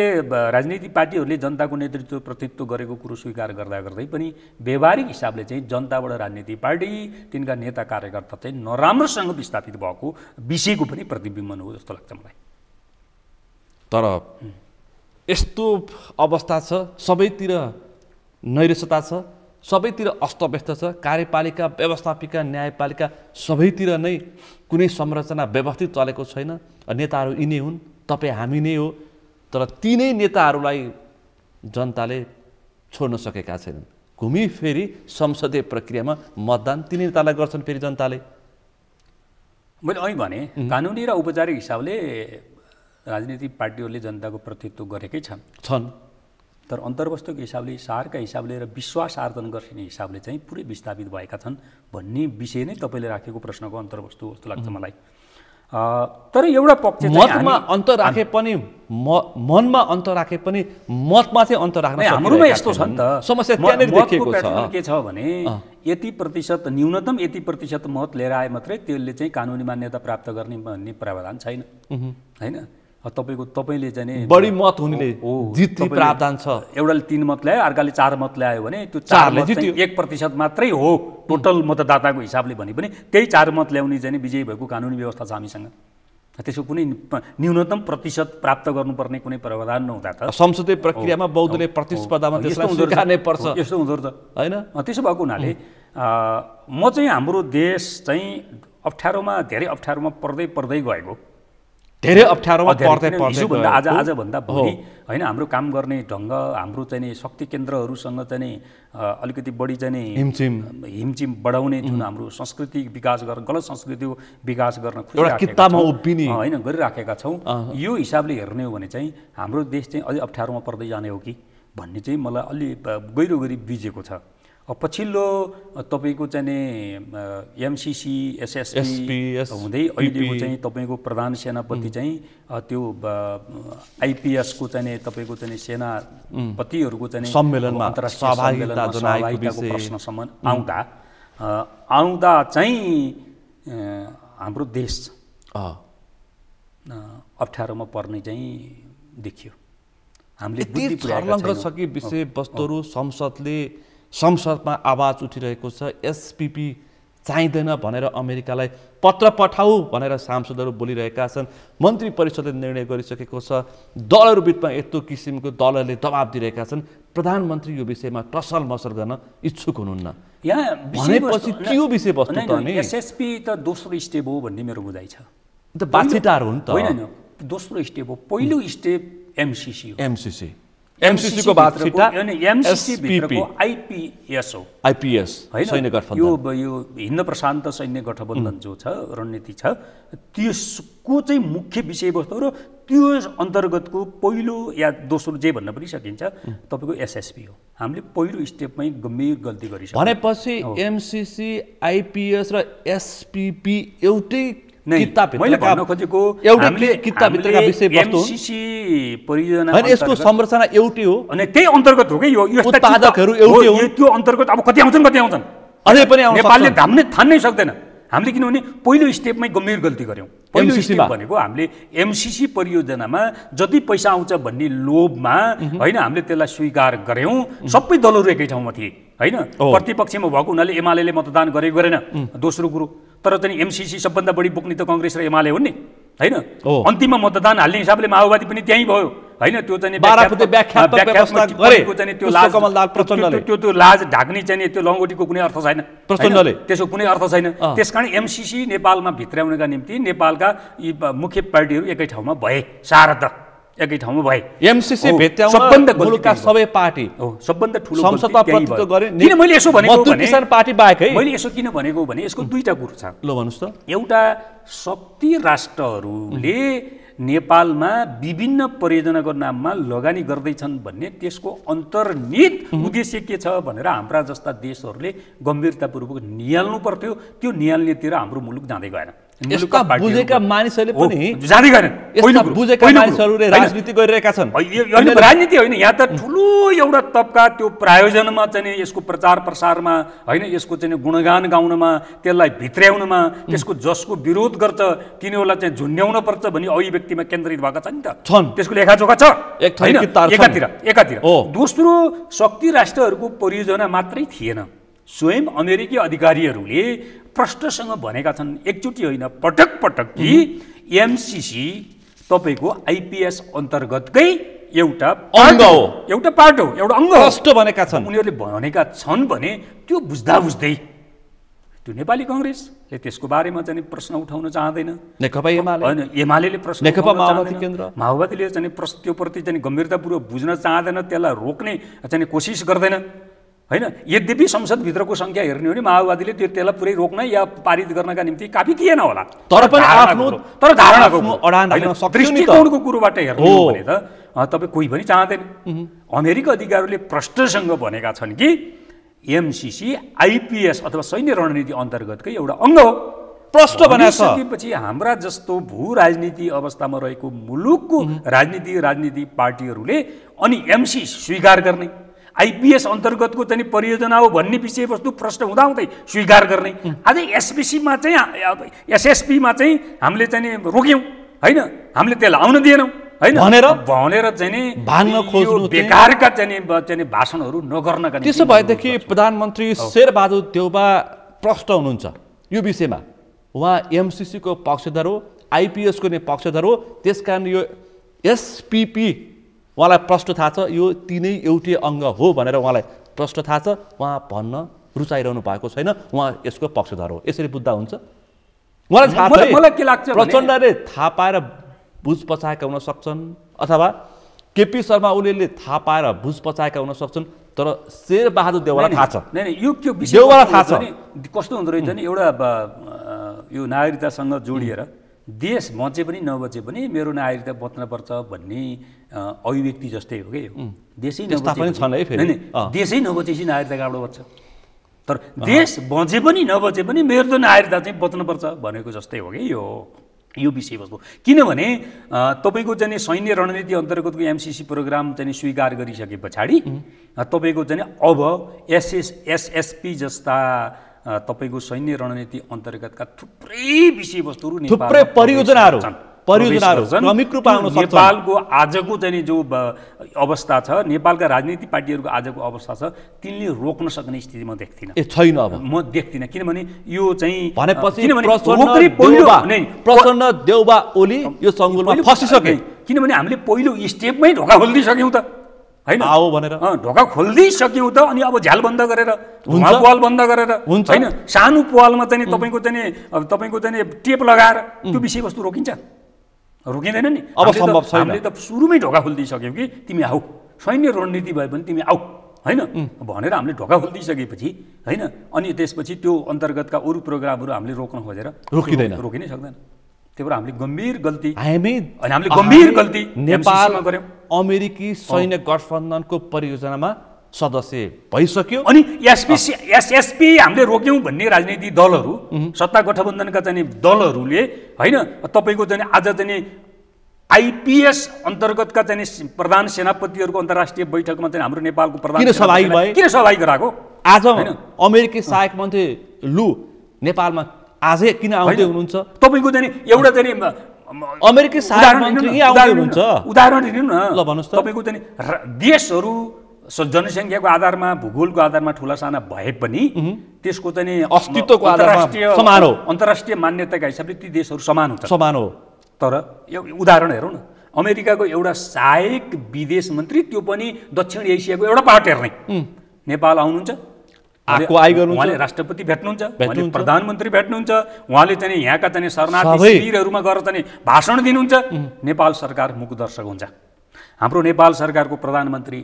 राजनीतिक पार्टीहरूले जनताको नेतृत्व प्रतिनिधित्व गरेको कुरो स्वीकार गर्दै पनि व्यवहारिक हिसाबले चाहिँ जनताबाट राजनीतिक पार्टी तिनका नेता कार्यकर्ता चाहिँ नराम्रोसँग विस्थापित भएको विषयको पनि प्रतिबिम्बन हो जस्तो लाग्छ मलाई तर यस्तो अवस्था छ सबैतिर नैराश्यता छ सबैतिर अस्तव्यस्त छ कार्यपालिका व्यवस्थापिका न्यायपालिका सबैतिर नै कुनै संरचना व्यवस्थित चलेको छैन नेताहरू यिनै हुन् तपाईँ हामी नै हो तर तीनै नेताहरूलाई जनताले छोड्न सकेका छैनन् घुमी फेरि संसदीय प्रक्रियामा मतदान तीनै नेतालाई गर्छन् फेरि जनताले मैले अहिले भने कानुनी र औपचारिक हिसाबले राजनीतिक पार्टीहरूले जनताको प्रतिनिधित्व गरेकै छन् तर अन्तर्वस्तुको हिसाबले सारका हिसाबले र विश्वास आर्जन गर्ने हिसाबले चाहिँ पुरै विस्थापित भएका छन् भन्ने विषय नै तपाईँले राखेको प्रश्नको अन्तर्वस्तु जस्तो लाग्छ मलाई तर एउटा पक्ष मतमा अन्तर राखे पनि मनमा अन्तर राखे पनि मतमा चाहिँ अन्तर राख्न सकिरहेका हाम्रोमा यस्तो छ नि त समस्या त्यहाँनिर देखिएको छ के छ भने यति प्रतिशत न्यूनतम यति प्रतिशत मत लिएर आए मात्रै त्यसले चाहिँ कानुनी मान्यता प्राप्त गर्ने भन्ने प्रावधान छैन हैन तपाईले चाहिँ बढी मत हुनेले जित्ने प्रावधान छ एउटाले 3 मत ल्यायो अर्काले 4 मत ल्यायो भने त्यो 4 मत चाहिँ 1% मात्रै हो टोटल मतदाताको हिसाबले भने पनि त्यही 4 मत ल्याउने चाहिँ विजयी भएको कानुनी व्यवस्था छ हामीसँग त्यसको कुनै न्यूनतम प्रतिशत प्राप्त गर्नुपर्ने कुनै प्रावधान नहुँदा त संसदीय प्रक्रियामा बहुदलीय प्रतिस्पर्धामा त्यसलाई स्वीकार्नै पर्छ यस्तो हुँदो रहेछ हैन त्यसो भएको हुनाले म चाहिँ हाम्रो देश चाहिँ धेरै अप्ठ्यारोमा पर्दै गएको धेरै अप्ठ्यारोमा पर्दै हिजोभन्दा आजभन्दा भोलि होइन हाम्रो काम गर्ने ढङ्ग हाम्रो चाहिँ नि शक्ति केन्द्रहरूसँग चाहिँ नि अलिकति बढी चाहिँ नि हिमचिम बढाउने जुन हाम्रो संस्कृति विकास गर्न गलत संस्कृतिको विकास गर्न होइन गरिराखेका छौँ यो हिसाबले हेर्ने हो भने चाहिँ हाम्रो देश चाहिँ अझै अप्ठ्यारोमा पर्दै जाने हो कि भन्ने चाहिँ मलाई अलि गहिरो गरी बिजेको छ। पछिल्लो तपाईँको चाहिँ नि एमसिसी एसएसपी हुँदै अहिलेको चाहिँ तपाईँको प्रधान सेनापति चाहिँ त्यो आइपिएसको चाहिँ नि तपाईँको चाहिँ सेनापतिहरूको चाहिँ सम्मेलनमा सहभागिताको प्रश्नसम्म आउँदा चाहिँ हाम्रो देश अप्ठ्यारोमा पर्ने चाहिँ देखियो। हामीले बुद्धि पुर्याएका छ कि विषयवस्तुहरू संसदमा आवाज उठिरहेको छ। एसपिपी चाहिँदैन भनेर अमेरिकालाई पत्र पठाऊ भनेर सांसदहरू बोलिरहेका छन्। मन्त्री परिषदले निर्णय गरिसकेको छ। दलहरू बिचमा यस्तो किसिमको दलहरूले दबाब दिइरहेका छन्। प्रधानमन्त्री यो विषयमा टसल मसल गर्न इच्छुक हुनुहुन्न। यहाँ भनेपछि के हो विषयवस्तु त नि? एसएसपी त दोस्रो स्टेप हो भन्ने मेरो बुझाइ छ। त बाछिटार हो नि त। होइन दोस्रो स्टेप हो। पहिलो स्टेप एमसिसी हो। एमसिसी को बात छिटा एमसिसी भित्रको आइपिएस हो। आइपिएस सैन्य गठबन्धन यो हिन्द प्रशान्त सैन्य गठबन्धन जो छ रणनीति छ त्यसको चाहिँ मुख्य विषयवस्तु र त्यो अन्तर्गतको पहिलो या दोस्रो जे भन्न पनि सकिन्छ तपाईको एसएसपी हो। हामीले पहिलो स्टेपमै गम्भीर गल्ती गरिसक्यौं। भनेपछि एमसिसी आइपिएस र एसपिपी एउटै मैले भन्न खोजेको किताबभित्रका विषयवस्तु एमसिसी परियोजना हैन यसको संरचना एउटै हो अनि त्यही अन्तर्गत हो के यो उत्पादकहरू एउटै हो। त्यो अन्तर्गत अब कति आउँछन् अझै पनि आउँछ। नेपालले थान्नै सक्दैन। हामीले किनभने पहिलो स्टेपमै गम्भीर गल्ती गर्यौं। पहिलो स्टेप भनेको हामीले एमसिसी परियोजनामा जति पैसा आउँछ भन्ने लोभमा हैन हामीले त्यसलाई स्वीकार गर्यौं। सबै दलहरू एकै ठाउँमा थिए हैन। प्रतिपक्षमा भएको हुनाले एमालेले मतदान गरेको गरेन दोस्रो कुरो। तर चाहिँ एमसिसी सबभन्दा बढी बोक्ने त कांग्रेस र एमाले हुन् नि हैन। अन्तिममा मतदान हाल्ने हिसाबले माओवादी पनि त्यही भयो हैन। त्यो चाहिँ त्यो लाज ढाक्ने चाहिँ त्यो लङ्गोटीको कुनै अर्थ छैन प्रचण्डले। त्यसको कुनै अर्थ छैन। त्यसकारण एमसिसी नेपालमा भित्राउनका निम्ति नेपालका यी मुख्य पार्टीहरू एकै ठाउँमा भए सारत एकै ठाउँमा भए। एमसिसी भेट्याउन मुलुकका सबै पार्टी हो सबभन्दा ठूलो संसदमा प्रतिनिधित्व गरे। किन मैले यसो भनेको भने किसान पार्टी बाहेकै मैले यसो किन भनेको भने यसको दुईटा कुरो छ। ल भन्नुस् त। एउटा शक्ति राष्ट्रहरूले नेपालमा विभिन्न परियोजनाको नाममा लगानी गर्दैछन् भन्ने त्यसको अन्तर्निहित उद्देश्य के छ भनेर हाम्रा जस्ता देशहरूले गम्भीरतापूर्वक निहाल्नु पर्थ्यो। त्यो निहाल्नेतिर हाम्रो मुलुक जाँदै गएन। यसका बुझेका मानिसहरूले पनि जाँदै गएनन्। बुझेका मानिसहरूले राजनीति गरिरहेका छन्। राजनीति होइन यहाँ त ठुलो एउटा तबका त्यो प्रायोजनमा चाहिँ यसको प्रचार प्रसारमा होइन यसको चाहिँ गुणगान गाउनमा त्यसलाई भित्र्याउनमा त्यसको जसको विरोध गर्छ तिनीहरूलाई चाहिँ झुन्ड्याउन पर्छ भन्ने अभिव्यक्तिमा केन्द्रित भएका छन् नि त। त्यसको लेखाजोखा छ एकातिर। दोस्रो शक्ति राष्ट्रहरूको परियोजना मात्रै थिएन। स्वयं अमेरिकी अधिकारीहरूले प्रष्टसँग भनेका छन् एकचोटि होइन पटक पटक कि एमसिसी तपाईको आइपिएस अन्तर्गतकै एउटा अंग हो एउटा पार्ट हो एउटा अंग हो प्रष्ट भनेका छन्। उनीहरूले भनेका छन् भने त्यो बुझ्दा बुझ्दै त्यो नेपाली कांग्रेसले त्यसको बारेमा चाहिँ प्रश्न उठाउन चाहदैन। नेकपा एमाले हैन एमालेले प्रश्न नेकपा माओवादी केन्द्र माओवादीले चाहिँ त्योप्रति चाहिँ गम्भीरतापूर्वक बुझ्न चाहदैन। त्यसलाई रोक्ने चाहिँ कोसिस गर्दैन हैन। यद्यपि संसदभित्रको संख्या हेर्ने हो भने माओवादीले त्यसलाई पुरै रोक्न या पारित गर्नका निम्ति काफी थिएन होला। तर पनि आफ्नो धारणाको अडान राख्न सक्यो नि त। दृष्टिकोणको कुरोबाट हेर्नु हो भने त तपाई कोही पनि चाहदैन। अमेरिकी अधिकारीहरूले प्रष्टसँग भनेका छन् कि एमसिसी आइपिएस अथवा सैन्य रणनीति अन्तर्गतकै एउटा अंग हो। प्रष्ट भनेको छ। त्यसपछि हाम्रा जस्तो भू राजनीति अवस्थामा रहेको मुलुकको राजनीति पार्टीहरूले अनि एमसिसी स्वीकार गर्ने आइपिएस अन्तर्गतको चाहिँ परियोजना हो भन्ने विषयवस्तु प्रश्न हुँदाहुँदै स्वीकार गर्ने। अझै एसपिसीमा चाहिँ एसएसपीमा चाहिँ हामीले चाहिँ रोक्यौँ हैन। हामीले त्यसलाई आउन दिएनौँ हैन भनेर चाहिँ नि भाङ्न खोज्नु बेकारका चाहिँ भाषणहरू नगर्नका निम्ति। त्यसो भएदेखि प्रधानमन्त्री शेरबहादुर देउबा प्रष्ट हुनुहुन्छ यो विषयमा। उहाँ एमसिसी को पक्षधर हो आइपिएस को नै पक्षधर हो। त्यसकारण यो एसपिपी उहाँलाई प्रश्न थाहा छ यो तीनै एउटै अङ्ग हो भनेर उहाँलाई प्रश्न थाहा छ। उहाँ भन्न रुचाइरहनु भएको छैन। उहाँ यसको पक्षधर हो। यसरी बुझ्दा हुन्छ। मलाई थाहा छ मलाई के लाग्छ प्रचण्डले थाहा पाएर भुज पचाएका हुन सक्छन् अथवा केपी शर्मा ओलीले थाहा पाएर भुज पचाएका हुन सक्छन्, तर शेरबहादुर देउवालाई थाहा छ। यो के विषय देउवालाई थाहा छ कस्तो हुँदो रहेछ नि, एउटा यो नागरिकतासँग जोडिएर देश बचे पनि नबचे पनि मेरो नागरिकता बच्नुपर्छ भन्ने अभिव्यक्ति जस्तै हो क्या यो। देशै देशै नबचेपछि नागरिकता कहाँबाट बच्छ? तर देश बचे पनि नबचे पनि मेरो त नागरिकता चाहिँ बच्नुपर्छ भनेको जस्तै हो कि यो विषयवस्तु। किनभने तपाईँको चाहिँ सैन्य रणनीति अन्तर्गतको एमसिसी प्रोग्राम चाहिँ स्वीकार गरिसके पछाडि तपाईँको चाहिँ अब एसएसपी जस्ता तपाईँको सैन्य रणनीति अन्तर्गतका थुप्रै विषयवस्तुहरू, थुप्रै परियोजनाहरू क्रमिक रूपमा आउन सक्छ। नेपालको आजको चाहिँ जो अवस्था छ, नेपालका राजनीतिक पार्टीहरूको आजको अवस्था छ, तिनले रोक्न सक्ने स्थिति म देख्दिनँ। छैन अब म देख्दिनँ। किनभने यो चाहिँ भनेपछि प्रसन्न देउबा ओली यो सङ्गुलमा फसिसके। किनभने हामीले पहिलो स्टेपमै ढोका खोलिदिइसक्यौँ त, हैन? आओ भनेर ढोका खोलिदिइसक्यौँ त, अनि अब झ्याल बन्द गरेर पुवाल बन्द गरेर होइन, सानो पुवालमा चाहिँ तपाईँको चाहिँ टेप लगाएर त्यो विषयवस्तु रोकिन्छ? रोकिँदैन नि। अब सम्भव छैन। हामीले त सुरुमै ढोका खोलिदिइसक्यौँ कि तिमी आऊ, सैन्य रणनीति भए पनि तिमी आऊ, होइन भनेर हामीले ढोका खोलिदिइसकेपछि, होइन, अनि त्यसपछि त्यो अन्तर्गतका अरू प्रोग्रामहरू हामीले रोक्न खोजेर रोकिनै सक्दैन। त्यही भएर हामीले गम्भीर गल्ती नेपाल अमेरिकी सैन्य गठबन्धनको परियोजनामा सदस्य भइसक्यो। अनि एसएसपी हामीले रोक्यौँ भन्ने राजनीतिक दलहरू, सत्ता गठबन्धनका चाहिँ दलहरूले, होइन, तपाईँको चाहिँ आज चाहिँ आइपिएस अन्तर्गतका चाहिँ प्रधान सेनापतिहरूको अन्तर्राष्ट्रिय बैठकमा चाहिँ हाम्रो नेपालको प्रधान किन सहभागी गराएको? आज अमेरिकी सहायक मन्त्री लु नेपालमा आजै किन आउँदै हुनुहुन्छ? तपाईँको चाहिँ एउटा चाहिँ अमेरिकी सहायक मन्त्री आउँदै हुनुहुन्छ। उदाहरण दिनु न, ल भन्नुहोस् त। तपाईँको चाहिँ देशहरू जनसङ्ख्याको आधारमा, भूगोलको आधारमा ठुला साना भए पनि त्यसको चाहिँ अस्तित्वको आधारमा समान हो। अन्तर्राष्ट्रिय मान्यताका हिसाबले ती देशहरू समान हुन्छ, समान हो। तर उदाहरण हेरौँ न, अमेरिकाको एउटा सहायक विदेश मन्त्री, त्यो पनि दक्षिण एसियाको एउटा पार्ट हेर्ने, नेपाल आउनुहुन्छ, उहाँले राष्ट्रपति भेट्नुहुन्छ, उहाँले प्रधानमन्त्री भेट्नुहुन्छ, उहाँले चाहिँ यहाँका चाहिँ शरणार्थी शिविरहरूमा गएर चाहिँ भाषण दिनुहुन्छ, नेपाल सरकार मुखदर्शक हुन्छ। हाम्रो नेपाल सरकारको प्रधानमन्त्री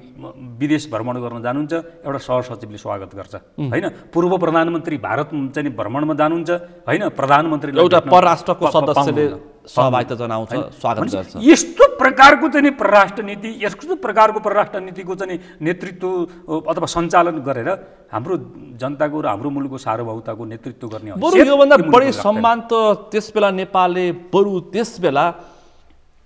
विदेश भ्रमण गर्न जानुहुन्छ, एउटा सहसचिवले स्वागत गर्छ, होइन? पूर्व प्रधानमन्त्री भारत चाहिँ भ्रमणमा जानुहुन्छ, होइन, प्रधानमन्त्रीले एउटा परराष्ट्रको सदस्यले सहभागिता जनाउँछ, स्वागत गर्छ। यस्तो प्रकारको चाहिँ परराष्ट्र नीति, यस्तो प्रकारको परराष्ट्र नीतिको चाहिँ नेतृत्व अथवा सञ्चालन गरेर हाम्रो जनताको र हाम्रो मुलुकको सार्वभौमताको नेतृत्व गर्ने हो। बरु योभन्दा बढी सम्मान त त्यसबेला नेपालले बरु त्यसबेला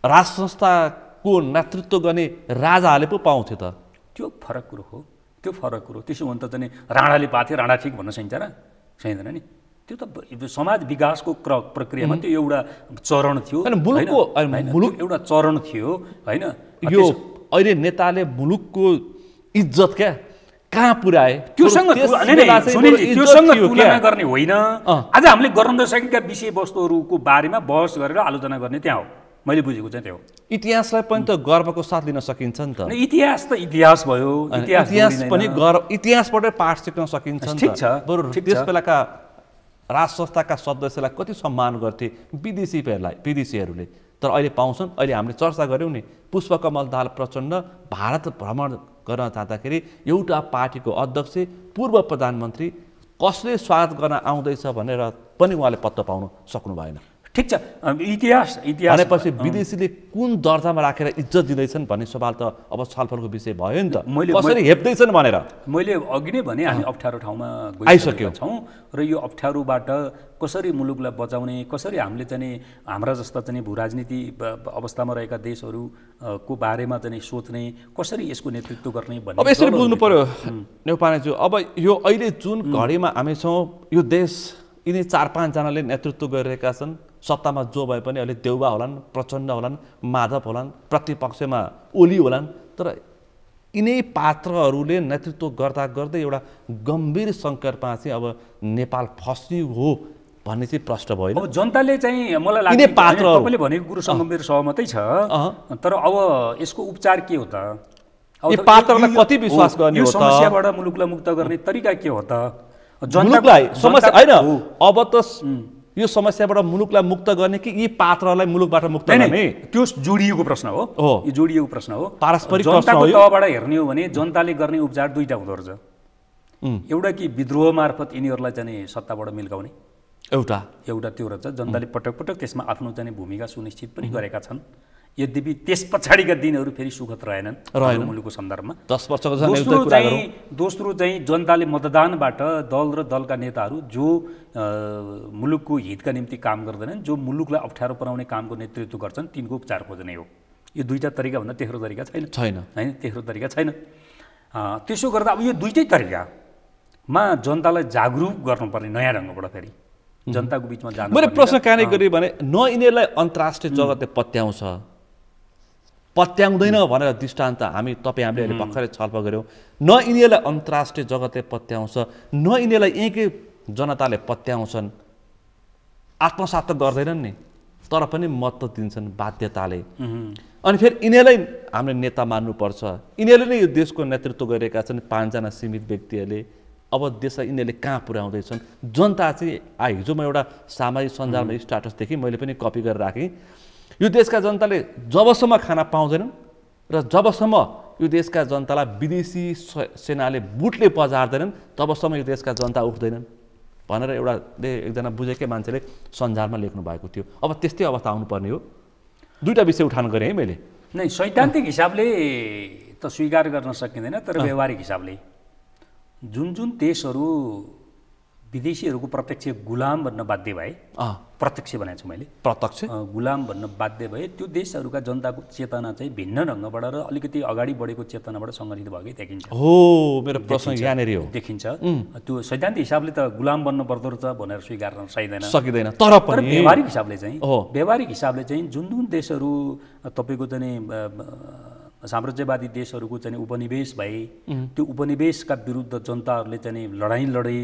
राष्ट्र संस्थाको नेतृत्व गर्ने राजाहरूले पो पाउँथ्यो त। त्यो फरक कुरो हो, त्यो फरक कुरो। त्यसो भने त चाहिँ राणाले पाथे, राणा ठिक भन्न सकिन्छ र? सकिँदैन नि। त्यो त समाज विकासको प्रक्रियामा त्यो एउटा चरण थियो, एउटा चरण थियो, होइन? यो अहिले नेताले मुलुकको इज्जत क्या कहाँ पुर्याए, त्योसँग तुलना गर्ने होइन। आज हामीले गर्न नसकेका विषयवस्तुहरूको बारेमा बहस गरेर आलोचना गर्ने त्यहाँ हो। मैले बुझेको चाहिँ त्यो हो। इतिहासलाई पनि त गर्वको साथ लिन सकिन्छ नि त। इतिहास त इतिहास भयो, इतिहास पनि इतिहासबाटै पाठ सिक्न सकिन्छ नि त। बरु त्यस बेलाका राज संस्थाका सदस्यलाई कति सम्मान गर्थे विदेशीहरूले, तर अहिले पाउँछन्। अहिले हामीले चर्चा गऱ्यौँ नि, पुष्पकमल दाहाल प्रचण्ड भारत भ्रमण गर्न जाँदाखेरि एउटा पार्टीको अध्यक्ष, पूर्व प्रधानमन्त्री कसले स्वागत गर्न आउँदैछ भनेर पनि उहाँले पत्तो पाउन सक्नु भएन। ठिक छ, इतिहास भनेपछि विदेशीले कुन दर्जामा राखेर इज्जत दिँदैछन् भन्ने सवाल त अब छलफलको विषय भयो नि त। कसरी हेप्दैछन् भनेर मैले अघि नै भने हामी अप्ठ्यारो ठाउँमा आइसक्यौँ छौँ र यो अप्ठ्यारोबाट कसरी मुलुकलाई बचाउने, कसरी हामीले चाहिँ हाम्रा जस्ता चाहिँ भूराजनीति अवस्थामा रहेका देशहरूको बारेमा चाहिँ सोच्ने, कसरी यसको नेतृत्व गर्ने भन्ने अब यसरी बुझ्नु पर्यो नेउपानेज्यू। अब यो अहिले जुन घडीमा हामी छौँ, यो देश यिनी 4-5 जनाले नेतृत्व गरिरहेका छन्। सत्तामा जो भए पनि अहिले देउबा होलान्, प्रचण्ड होलान्, माधव होलान्, प्रतिपक्षमा ओली होलान्, तर यिनै पात्रहरूले नेतृत्व गर्दा गर्दै एउटा गम्भीर सङ्कटमा चाहिँ अब नेपाल फस्ने हो भन्ने चाहिँ प्रश्न भयो। अब जनताले चाहिँ मलाई लाग्छ तपाईँले भनेको कुरोसँग मेरो सहमतै छ, तर अब यसको उपचार के हो त? यो पात्रलाई कति विश्वास गर्ने हो त? यो समस्याबाट मुलुकलाई मुक्त गर्ने तरिका के हो त? जनतालाई समस्या होइन। अब त यो समस्याबाट मुलुकलाई मुक्त गर्ने कि यी पात्रलाई मुलुकबाट मुक्त गर्ने? त्यो जोडिएको प्रश्न हो। यो जोडिएको प्रश्न हो। पारस्परिक प्रश्न हो। जनताको तहबाट हेर्ने हो भने जनताले गर्ने उपचार दुईटा हुँदो रहेछ। एउटा कि विद्रोह मार्फत यिनीहरूलाई चाहिँ सत्ताबाट मिल्काउने, एउटा त्यो रहेछ। जनताले पटक पटक त्यसमा आफ्नो चाहिँ भूमिका सुनिश्चित पनि गरेका छन्। यद्यपि त्यस पछाडिका दिनहरू फेरि सुखद रहेनन् मुलुकको सन्दर्भमा। 10 वर्षको दोस्रो चाहिँ जनताले मतदानबाट दल र दलका नेताहरू जो मुलुकको हितका निम्ति काम गर्दैनन्, जो मुलुकलाई अप्ठ्यारो बनाउने कामको नेतृत्व गर्छन्, तिनको उपचार खोज्ने हो। यो दुईटा तरिका भन्दा तेस्रो तरिका छैन हैन, तेस्रो तरिका छैन। त्यसो गर्दा अब यो दुईटै तरिकामा जनतालाई जागरुक गर्नुपर्ने नयाँ ढङ्गबाट फेरि जनताको बिचमा जानु। मैले प्रश्न कहाँनिर गरेँ भने न यिनीहरूलाई अन्तर्राष्ट्रिय जगतले पत्याउँदैन भनेर दृष्टान्त हामीले अहिले भर्खरै छलफल गऱ्यौँ। न यिनीहरूलाई अन्तर्राष्ट्रिय जगतले पत्याउँछ, न यिनीहरूलाई यहीँकै जनताले पत्याउँछन्। आत्मसात त गर्दैनन् नि, तर पनि मत त दिन्छन् बाध्यताले। अनि फेरि यिनीहरूलाई हामीले नेता मान्नुपर्छ। यिनीहरूले नै यो देशको नेतृत्व गरिरहेका छन्, 5 जना सीमित व्यक्तिहरूले। अब देशलाई यिनीहरूले कहाँ पुर्याउँदैछन्? जनता चाहिँ हिजो म एउटा सामाजिक सञ्जालमा स्ट्याटसदेखि मैले पनि कपी गरेर राखेँ। यो देशका जनताले जबसम्म खाना पाउँदैनन् र जबसम्म यो देशका जनतालाई विदेशी सेनाले बुटले पजार्दैनन् तबसम्म यो देशका जनता उठ्दैनन् भनेर एकजना बुझेकै मान्छेले सञ्जालमा लेख्नु भएको थियो। अब त्यस्तै अवस्था आउनुपर्ने हो। दुईटा विषय उठान गरेँ है मैले। नै सैद्धान्तिक हिसाबले त स्वीकार गर्न सकिँदैन, तर व्यवहारिक हिसाबले जुन देशहरू विदेशीहरूको प्रत्यक्ष गुलाम भन्न बाध्य भए, प्रत्यक्ष भनेको छु मैले, प्रत्यक्ष गुलाम भन्न बाध्य भए, त्यो देशहरूका जनताको चेतना चाहिँ भिन्न ढङ्गबाट र अलिकति अगाडि बढेको चेतनाबाट सङ्गठित भएकै देखिन्छ। हो, मेरो प्रश्न यहाँनिर हो। देखिन्छ त्यो सैद्धान्तिक हिसाबले त गुलाम बन्न पर्दो रहेछ भनेर स्वीकार गर्न सकिँदैन, तर व्यवहारिक हिसाबले चाहिँ जुन देशहरू तपाईँको चाहिँ साम्राज्यवादी देशहरूको चाहिँ उपनिवेश भए, त्यो उपनिवेशका विरुद्ध जनताहरूले चाहिँ लडाइँ लडे,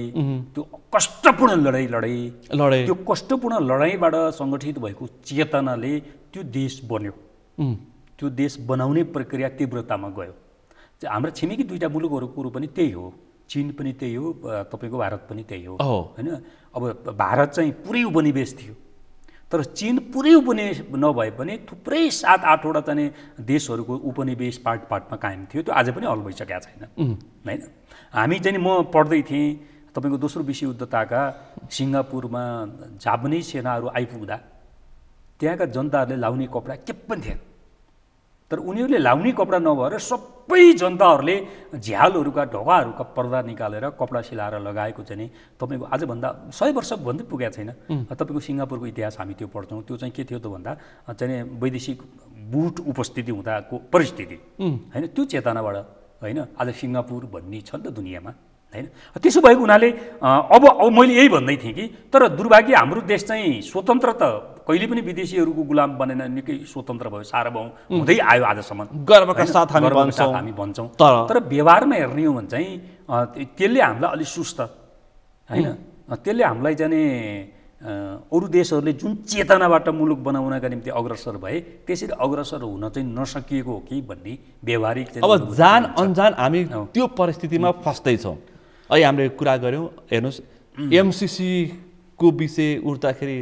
त्यो कष्टपूर्ण लडाइँ लडे, त्यो कष्टपूर्ण लडाइँबाट सङ्गठित भएको चेतनाले त्यो देश बन्यो। त्यो देश बनाउने प्रक्रिया तीव्रतामा गयो। हाम्रा छिमेकी दुईटा मुलुकहरूको कुरो पनि त्यही हो, चीन पनि त्यही हो, तपाईँको भारत पनि त्यही हो हैन। अब भारत चाहिँ पुरै उपनिवेश थियो, तर चीन पुरै उपनिवेश नभए पनि थुप्रै 7-8वटा चाहिँ देशहरूको उपनिवेश पार्टमा कायम थियो। त्यो आज पनि हल भइसकेको छैन हैन। हामी चाहिँ म पढ्दै थिएँ तपाईँको दोस्रो विश्वयुद्धताका सिङ्गापुरमा जापानिज सेनाहरू आइपुग्दा त्यहाँका जनताहरूले लाउने कपडा के पनि थिएन, तर उनीहरूले लाउने कपडा नभएर सबै जनताहरूले झ्यालहरूका ढोकाहरूका पर्दा निकालेर कपडा सिलाएर लगाएको चाहिँ तपाईँको आजभन्दा 100 वर्ष भन्दै पुगेको छैन। तपाईँको सिङ्गापुरको इतिहास हामी त्यो पढ्छौँ। त्यो चाहिँ के थियो त भन्दा चाहिँ वैदेशिक बुट उपस्थिति हुँदाको परिस्थिति होइन, त्यो चेतनाबाट होइन आज सिङ्गापुर भन्ने छ नि त दुनियाँमा हैन। त्यसो भएको हुनाले अब मैले यही भन्दै थिएँ कि तर दुर्भाग्य हाम्रो देश चाहिँ स्वतन्त्र त कहिले पनि विदेशीहरूको गुलाम बनेन, निकै स्वतन्त्र भयो, सार्वभौम हुँदै आयो आजसम्म, गर्वका साथ हामी भन्छौँ। तर व्यवहारमा हेर्ने हो भने चाहिँ त्यसले हामीलाई अलिक सुस्त हैन, त्यसले हामीलाई चाहिँ अरू देशहरूले जुन चेतनाबाट मुलुक बनाउनका निम्ति अग्रसर भए त्यसरी अग्रसर हुन चाहिँ नसकिएको हो कि भन्ने व्यवहारिक अब जान अनजान हामी त्यो परिस्थितिमा फस्दैछौँ। अहिले हामीले कुरा गऱ्यौँ, हेर्नुहोस् एमसिसी को विषय उठ्दाखेरि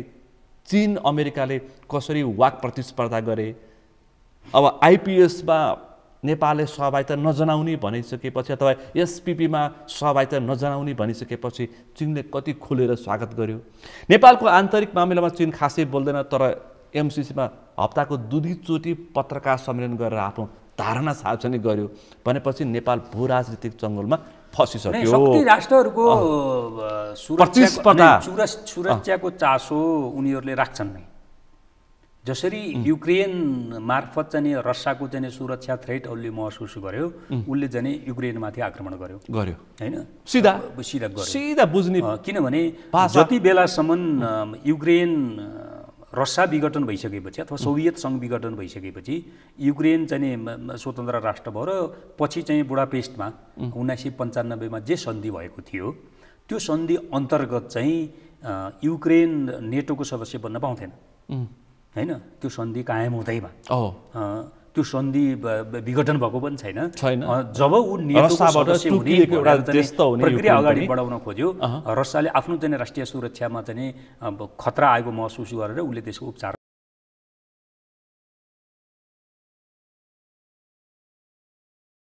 चीन अमेरिकाले कसरी वाक प्रतिस्पर्धा गरे। अब आइपिएसमा नेपालले सहभागिता नजनाउने भनिसकेपछि अथवा एसपिपीमा सहभागिता नजनाउने भनिसकेपछि चीनले कति खुलेर स्वागत गर्यो। नेपालको आन्तरिक मामिलामा चीन खासै बोल्दैन, तर एमसिसीमा हप्ताको 2 चोटि पत्रकार सम्मेलन गरेर आफ्नो धारणा सार्वजनिक गर्यो भनेपछि नेपाल भू राजनीतिक जङ्गलमा फसिसक्यो। शक्ति राष्ट्रहरूको सुरक्षाको चासो उनीहरूले राख्छन् नै। जसरी युक्रेन मार्फत चाहिँ रसियाको चाहिँ सुरक्षा थ्रेट उसले महसुस गर्यो, उसले चाहिँ युक्रेनमाथि आक्रमण गर्यो हैन, सिधा बुझ्ने। किनभने जति बेलासम्म युक्रेन रसिया विघटन भइसकेपछि अथवा सोभियत सङ्घ विघटन भइसकेपछि युक्रेन चाहिँ स्वतन्त्र राष्ट्र भयो र पछि चाहिँ बुडापेस्टमा 1995मा जे सन्धि भएको थियो त्यो सन्धि अन्तर्गत चाहिँ युक्रेन नेटोको सदस्य बन्न पाउँथेन हैन। त्यो सन्धि कायम हुँदैमा त्यो सन्धि विघटन भएको पनि छैन। जब ऊ रसाबाट टुकिएको एउटा देश त हुने प्रक्रिया अगाडि बढाउन खोज्यो, रसियाले आफ्नो चाहिँ राष्ट्रिय सुरक्षामा चाहिँ खतरा आएको महसुस गरेर उसले त्यसको उपचार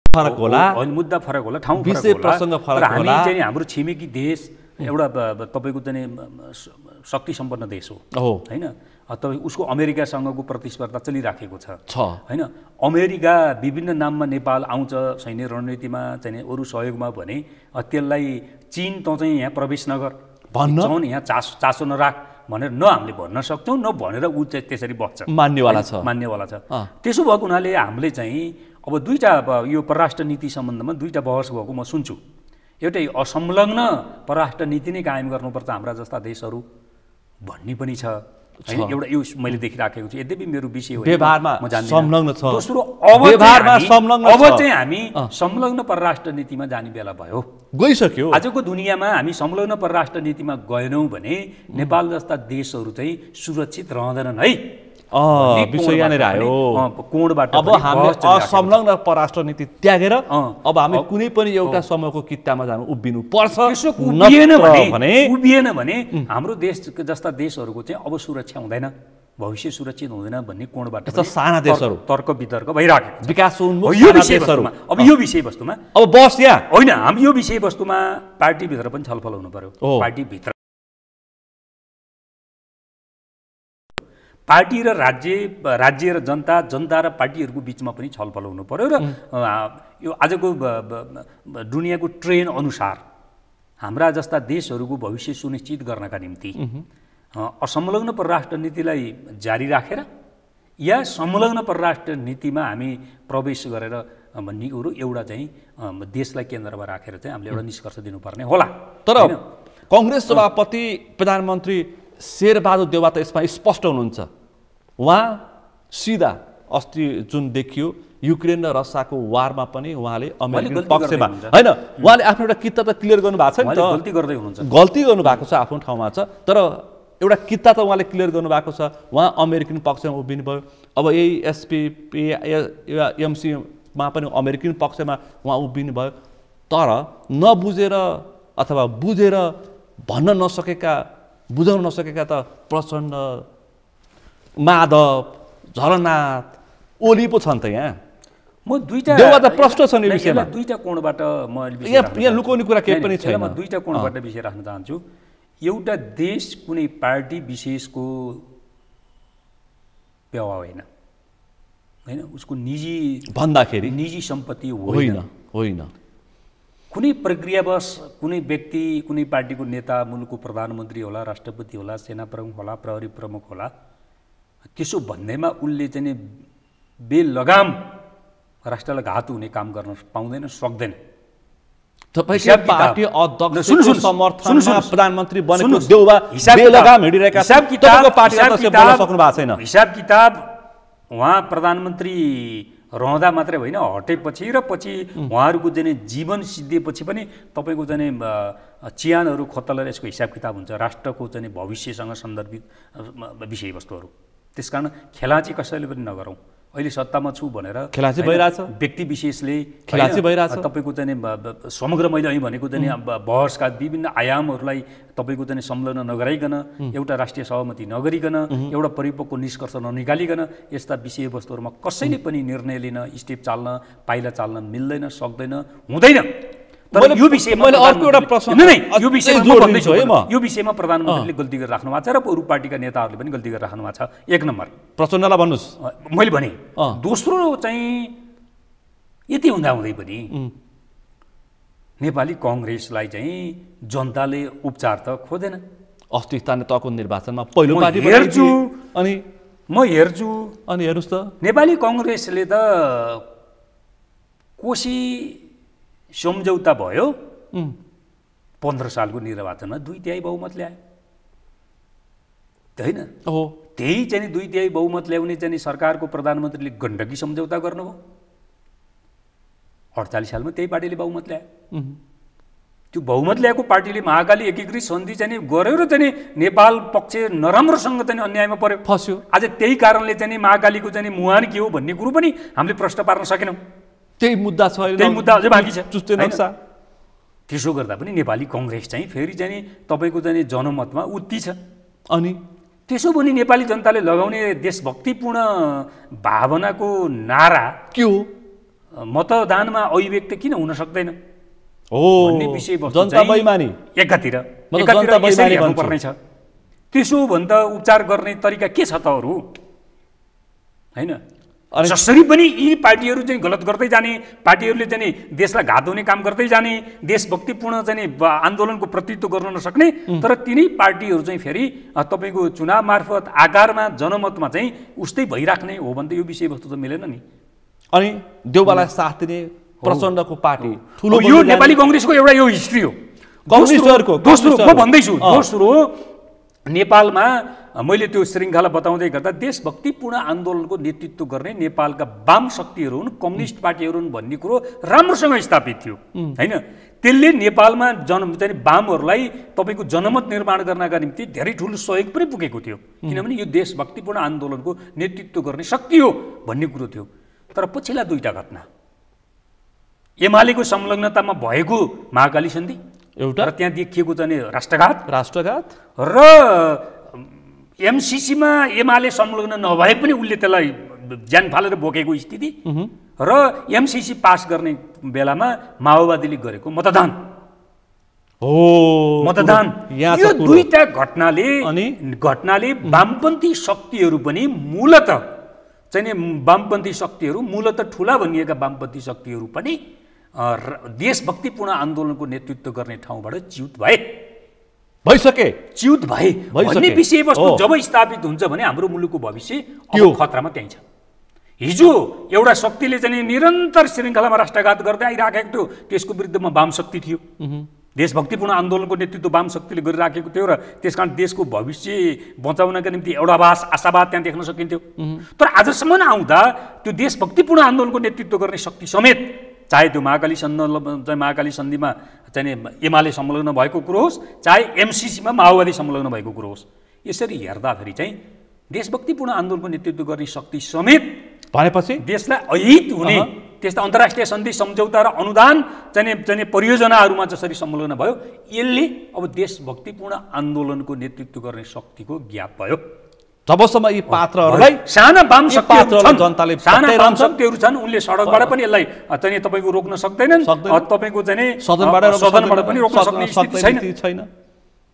फरक होला, मुद्दा फरक होला, ठाउँ फरक होला। हामी चाहिँ हाम्रो छिमेकी देश एउटा तपाईँको चाहिँ शक्ति सम्पन्न देश हो होइन। तपाईँ उसको अमेरिकासँगको प्रतिस्पर्धा चलिराखेको छ होइन। अमेरिका विभिन्न नाममा नेपाल आउँछ सैन्य रणनीतिमा चाहिँ अरू सहयोगमा भने त्यसलाई चीन त चाहिँ यहाँ प्रवेश नगर भन्न यहाँ चासो नराख भनेर न हामीले भन्न सक्छौँ न भनेर ऊ चाहिँ त्यसरी बस्छ, मान्नेवाला छ। त्यसो भएको हुनाले हामीले चाहिँ अब दुईवटा यो परराष्ट्र नीति सम्बन्धमा दुईवटा बहस भएको म सुन्छु। एउटै असंलग्न परराष्ट्र नीति नै कायम गर्नुपर्छ हाम्रा जस्ता देशहरू भन्ने पनि छ हैन। एउटा यो मैले देखिराखेको छु। यद्यपि मेरो विषय हो, व्यवहारमा संलग्न छ। दोस्रो अब चाहिँ हामी संलग्न परराष्ट्र नीतिमा जाने बेला भयो, गइसक्यो। आजको दुनियाँमा हामी संलग्न परराष्ट्र नीतिमा गएनौँ भने नेपाल जस्ता देशहरू चाहिँ सुरक्षित रहँदैनन् है। विषय यहाँनिर आयो कोणबाट। अब हामीले असंलग्न परराष्ट्र नीति त्यागेर अब हामी कुनै पनि एउटा समूहको कित्तामा जानु उभिनु पर्छ। उभिएन भने हाम्रो देश जस्ता देशहरूको चाहिँ अब सुरक्षा हुँदैन, भविष्य सुरक्षित हुँदैन भन्ने कोणबाट साना देशहरू तर्क वितर्क भइराखेको छ। विकास उन्मुख देशहरूमा अब यो विषयवस्तुमा अब बस यहाँ होइन, हामी यो विषयवस्तुमा पार्टीभित्र पनि छलफल हुनु पर्यो। पार्टी र राज्य र जनता र पार्टीहरूको बिचमा पनि छलफल हुनु पर्यो। र यो आजको दुनियाँको ट्रेन्ड अनुसार हाम्रा जस्ता देशहरूको भविष्य सुनिश्चित गर्नका निम्ति असंलग्न परराष्ट्र नीतिलाई जारी राखेर या संलग्न परराष्ट्र नीतिमा हामी प्रवेश गरेर भन्ने कुरो एउटा चाहिँ देशलाई केन्द्रमा राखेर चाहिँ हामीले एउटा निष्कर्ष दिनुपर्ने होला। तर कङ्ग्रेस सभापति प्रधानमन्त्री शेरबहादुर देउवा त यसमा स्पष्ट हुनुहुन्छ। उहाँ सिधा अस्ति जुन देखियो युक्रेन र रसियाको वारमा पनि उहाँले अमेरिकन पक्षमा होइन, उहाँले आफ्नो एउटा किता त क्लियर गर्नुभएको छ नि त। गल्ती गर्नुभएको छ, आफ्नो ठाउँमा छ, तर एउटा किता त उहाँले क्लियर गर्नुभएको छ। उहाँ अमेरिकन पक्षमा उभिनु भयो। अब यही एमसीमा पनि अमेरिकन पक्षमा उहाँ उभिनु भयो। तर नबुझेर अथवा बुझेर भन्न नसकेका, बुझाउन नसकेका त प्रचण्ड, माधव, झलनाथ, ओली पो छन् त यहाँ। म दुईटा देउवा त प्रश्न छ नि विषयमा। दुईटा कोणबाट म यहाँ लुकाउने कुरा केही पनि छैन। म दुईटा कोणबाट विषय राख्न चाहन्छु। एउटा देश कुनै पार्टी विशेषको पेवा होइन होइन, उसको निजी भन्दाखेरि निजी सम्पत्ति होइन। कुनै प्रक्रियावश कुनै व्यक्ति, कुनै पार्टीको नेता, मुलुकको प्रधानमन्त्री होला, राष्ट्रपति होला, सेना प्रमुख होला, प्रहरी प्रमुख होला, त्यसो भन्दैमा उसले चाहिँ बेलगाम राष्ट्रलाई घात हुने काम गर्न पाउँदैन, सक्दैन। तपाईको पार्टी अध्यक्षको समर्थनमा प्रधानमन्त्री बनेको देउवा बेलगाम हिँडिरहेका छन्। तपाईको पार्टीले त बोल्न सक्नु भएको छैन। हिसाब किताब उहाँ प्रधानमन्त्री रहँदा मात्रै होइन, हटेपछि र पछि उहाँहरूको चाहिँ जीवन सिद्धिएपछि पनि तपाईँको चाहिँ चियानहरू खतल यसको हिसाब किताब हुन्छ, राष्ट्रको चाहिँ भविष्यसँग सन्दर्भित विषयवस्तुहरू। त्यसकारण खेलाची कसैले पनि नगरौँ। अहिले सत्तामा छु भनेर खेलाची भइरहेछ, व्यक्ति विशेषले खेलाची भइरहेछ। तपाईँको चाहिँ समग्र मैले અહીં भनेको चाहिँ बहसका विभिन्न आयामहरूलाई तपाईँको चाहिँ संलग्न नगराइकन, एउटा राष्ट्रिय सहमति नगरिकन, एउटा परिपक्व निष्कर्ष ननिकालिकन यस्ता विषयवस्तुहरूमा कसैले पनि निर्णय लिन, स्टेप चाल्न, पाइला चाल्न मिल्दैन, सक्दैन, हुँदैन। तर यो विषयमा मैले अर्को एउटा प्रश्न यो विषयमा प्रधानमन्त्रीले गल्ती गरेर राख्नु भएको छ र अरू पार्टीका नेताहरूले पनि गल्ती गरेर राख्नु भएको छ। एक नम्बर प्रचण्डलाई भन्नुहोस्, मैले भने। दोस्रो चाहिँ यति हुँदाहुँदै पनि नेपाली कङ्ग्रेसलाई चाहिँ जनताले उपचार त खोजेन। अस्ति स्थानीय तहको निर्वाचनमा पहिलो पार्टी हेर्छु अनि हेर्नुहोस् त नेपाली कङ्ग्रेसले त कोशी सम्झौता भयो, 15 सालको निर्वाचनमा 2/3 बहुमत ल्यायो होइन। त्यही चाहिँ 2/3 बहुमत ल्याउने चाहिँ सरकारको प्रधानमन्त्रीले गण्डकी सम्झौता गर्नुभयो। 48 सालमा त्यही पार्टीले बहुमत ल्यायो त्यो बहुमत ल्याएको पार्टीले महाकाली एकीकृत सन्धि चाहिँ गर्यो र चाहिँ नेपाल पक्ष नराम्रोसँग चाहिँ अन्यायमा पर्यो, फस्यो। आज त्यही कारणले चाहिँ महाकालीको चाहिँ मुहान के हो भन्ने कुरो पनि हामीले प्रश्न पार्न सकेनौँ। त्यही मुद्दा छ, त्यही मुद्दा अझै बाँकी छ। चुस्ते नक्सा। त्यसो गर्दा पनि नेपाली कङ्ग्रेस चाहिँ फेरि चाहिँ तपाईँको चाहिँ जनमतमा उत्ति छ। अनि त्यसो भने नेपाली जनताले लगाउने देशभक्तिपूर्ण भावनाको नारा के हो? मतदानमा अभिव्यक्त किन हुन सक्दैन हो भन्ने विषयवस्तु जनता बेइमानी एकातिर जनता बेइमानी हेर्नुपर्ने छ। त्यसो भन्दा उपचार गर्ने तरिका के छ त अरू, होइन? जसरी पनि यी पार्टीहरू चाहिँ गलत गर्दै जाने, पार्टीहरूले चाहिँ देशलाई घात हुने काम गर्दै जाने, देशभक्तिपूर्ण चाहिँ आन्दोलनको प्रतिनिधित्व गर्न नसक्ने, तर तिनै पार्टीहरू चाहिँ फेरि तपाईँको चुनाव मार्फत आकारमा जनमतमा चाहिँ उस्तै भइराख्ने हो भने त यो विषयवस्तु त मिलेन नि। अनि देउबालाई साथ दिने प्रचण्डको पार्टी ठुलो यो नेपाली कङ्ग्रेसको एउटा यो हिस्ट्री हो। कम्युनिस्टहरूको दोस्रो म भन्दैछु, दोस्रो नेपालमा मैले त्यो श्रृङ्खला बताउँदै गर्दा देशभक्तिपूर्ण आन्दोलनको नेतृत्व गर्ने नेपालका वाम शक्तिहरू हुन्, कम्युनिस्ट पार्टीहरू हुन् भन्ने कुरो राम्रोसँग स्थापित थियो, होइन? त्यसले नेपालमा चाहिँ वामहरूलाई तपाईँको जनमत निर्माण गर्नका निम्ति धेरै ठुलो सहयोग पनि पुगेको थियो, किनभने यो देशभक्तिपूर्ण आन्दोलनको नेतृत्व गर्ने शक्ति हो भन्ने कुरो थियो। तर पछिल्ला दुईटा घटना, एमालेको संलग्नतामा भएको महाकाली सन्धि एउटा र त्यहाँ देखिएको चाहिँ राष्ट्रघात र एमसिसीमा एमाले संलग्न नभए पनि उसले त्यसलाई ज्यान फालेर बोकेको स्थिति र एमसिसी पास गर्ने बेलामा माओवादीले गरेको मतदान, यो दुईटा घटनाले वामपन्थी शक्तिहरू पनि मूलत चाहिँ वामपन्थी शक्तिहरू मूलत ठुला भनिएका वामपन्थी शक्तिहरू पनि देशभक्तिपूर्ण आन्दोलनको नेतृत्व गर्ने ठाउँबाट च्युत भए भन्ने विषयवस्तु जब स्थापित हुन्छ भने हाम्रो मुलुकको भविष्य अब खतरामा त्यही छ। हिजो एउटा शक्तिले चाहिँ निरन्तर श्रृङ्खलामा राष्ट्रघात गर्दै आइराखेको थियो, त्यसको विरुद्धमा वाम शक्ति थियो, देशभक्तिपूर्ण आन्दोलनको नेतृत्व वाम शक्तिले गरिराखेको थियो र त्यसकारण देशको भविष्य बचाउनका निम्ति एउटा आशावाद त्यहाँ देख्न सकिन्थ्यो। तर आजसम्म आउँदा त्यो देशभक्तिपूर्ण आन्दोलनको नेतृत्व गर्ने शक्ति समेत, चाहे त्यो महाकाली सन्धिमा चाहिँ एमाले संलग्न भएको कुरो होस्, चाहे एमसिसीमा माओवादी संलग्न भएको कुरो होस्, यसरी हेर्दाखेरि चाहिँ देशभक्तिपूर्ण आन्दोलनको नेतृत्व गर्ने शक्ति समेत भनेपछि देशलाई अहित हुने त्यस्ता अन्तर्राष्ट्रिय सन्धि सम्झौता र अनुदान चाहिँ परियोजनाहरूमा जसरी संलग्न भयो, यसले अब देशभक्तिपूर्ण आन्दोलनको नेतृत्व गर्ने शक्तिको ज्ञाप भयो। जबसम्म यी पात्रहरूलाई साना वाम शक्तिहरू छन्, उनले सडकबाट पनि यसलाई चाहिँ तपाईँको रोक्न सक्दैनन्, तपाईँको चाहिँ सदनबाट पनि रोक्न सक्ने स्थिति छैन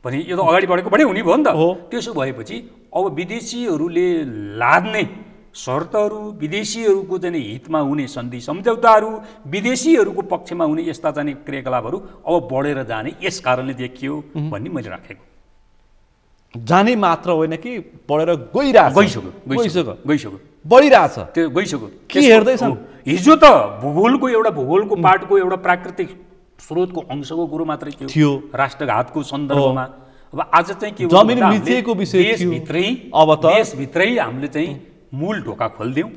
भने यो त अगाडि बढेको बढी हुने भयो नि त। त्यसो भएपछि अब विदेशीहरूले लाद्ने शर्तहरू, विदेशीहरूको चाहिँ हितमा हुने सन्धि सम्झौताहरू, विदेशीहरूको पक्षमा हुने यस्ता चाहिँ क्रियाकलापहरू अब बढेर जाने यस कारणले देखियो भन्ने मैले राखेको। जाने मात्र होइन कि बढेर गइसक्यो, बढिरहेछ, त्यो गइसक्यो। के हेर्दैछन्? हिजो त भूगोलको पार्टको एउटा प्राकृतिक स्रोतको अंशको कुरो मात्रै थियो राष्ट्रघातको सन्दर्भमा। अब आज चाहिँ के जमिन मिचेको विषय थियो, देशभित्रै हामीले चाहिँ मूल ढोका खोल्दियौँ,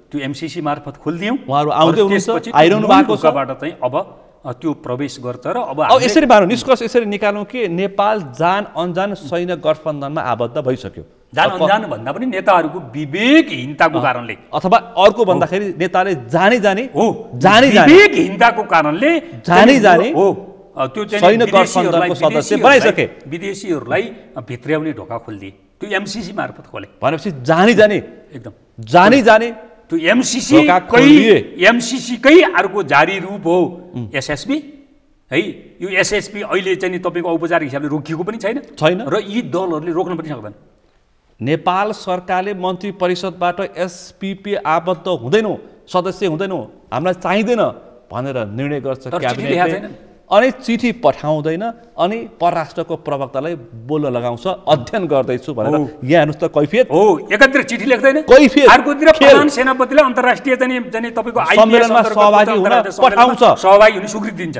त्यो एमसिसी मार्फत खोल्दियौँ, उहाँहरू आउँदै हुनुहुन्छ, आइरहनु भएको छ, चाहिँ अब त्यो प्रवेश गर्छ र अब यसरी मानौँ, निष्कर्ष यसरी निकालौँ कि नेपाल जान अनजान सैन्य गठबन्धनमा आबद्ध भइसक्यो। जान अनजान भन्दा पनि नेताहरूको विवेकहीनताको कारणले, अथवा अर्को भन्दाखेरि नेताले विवेकहीनताको कारणले हो त्यो सैन्य गठबन्धनको सदस्य बनाइसके, विदेशीहरूलाई भित्र्याउने ढोका खोलिदिए, त्यो एमसिसी मार्फत खोले भनेपछि जानी त्यो एमसिसीकै अर्को जारी रूप हो एसएसबी है। यो एसएसबी अहिले चाहिँ तपाईँको औपचारिक हिसाबले रोकिएको पनि छैन र यी दलहरूले रोक्न पनि सक्दैन। नेपाल सरकारले मन्त्री परिषदबाट एसपिपी आबद्ध हुँदैनौँ, सदस्य हुँदैनौँ, हामीलाई चाहिँदैन भनेर निर्णय गर्छ क्याबिनेटले, अनि चिठी पठाउँदैन, अनि परराष्ट्रको प्रवक्तालाई बोल्न लगाउँछ, अध्ययन गर्दैछु भनेर। यहाँ हेर्नुहोस् त कैफियत हो, एकातिर चिठी लेख्दैन, अर्कोतिर प्रधान सेनापतिले अन्तर्राष्ट्रिय चाहिँ तपाईँको सम्मेलनमा सहभागी हुन पठाउँछ, सहभागी हुने स्वीकृति दिन्छ।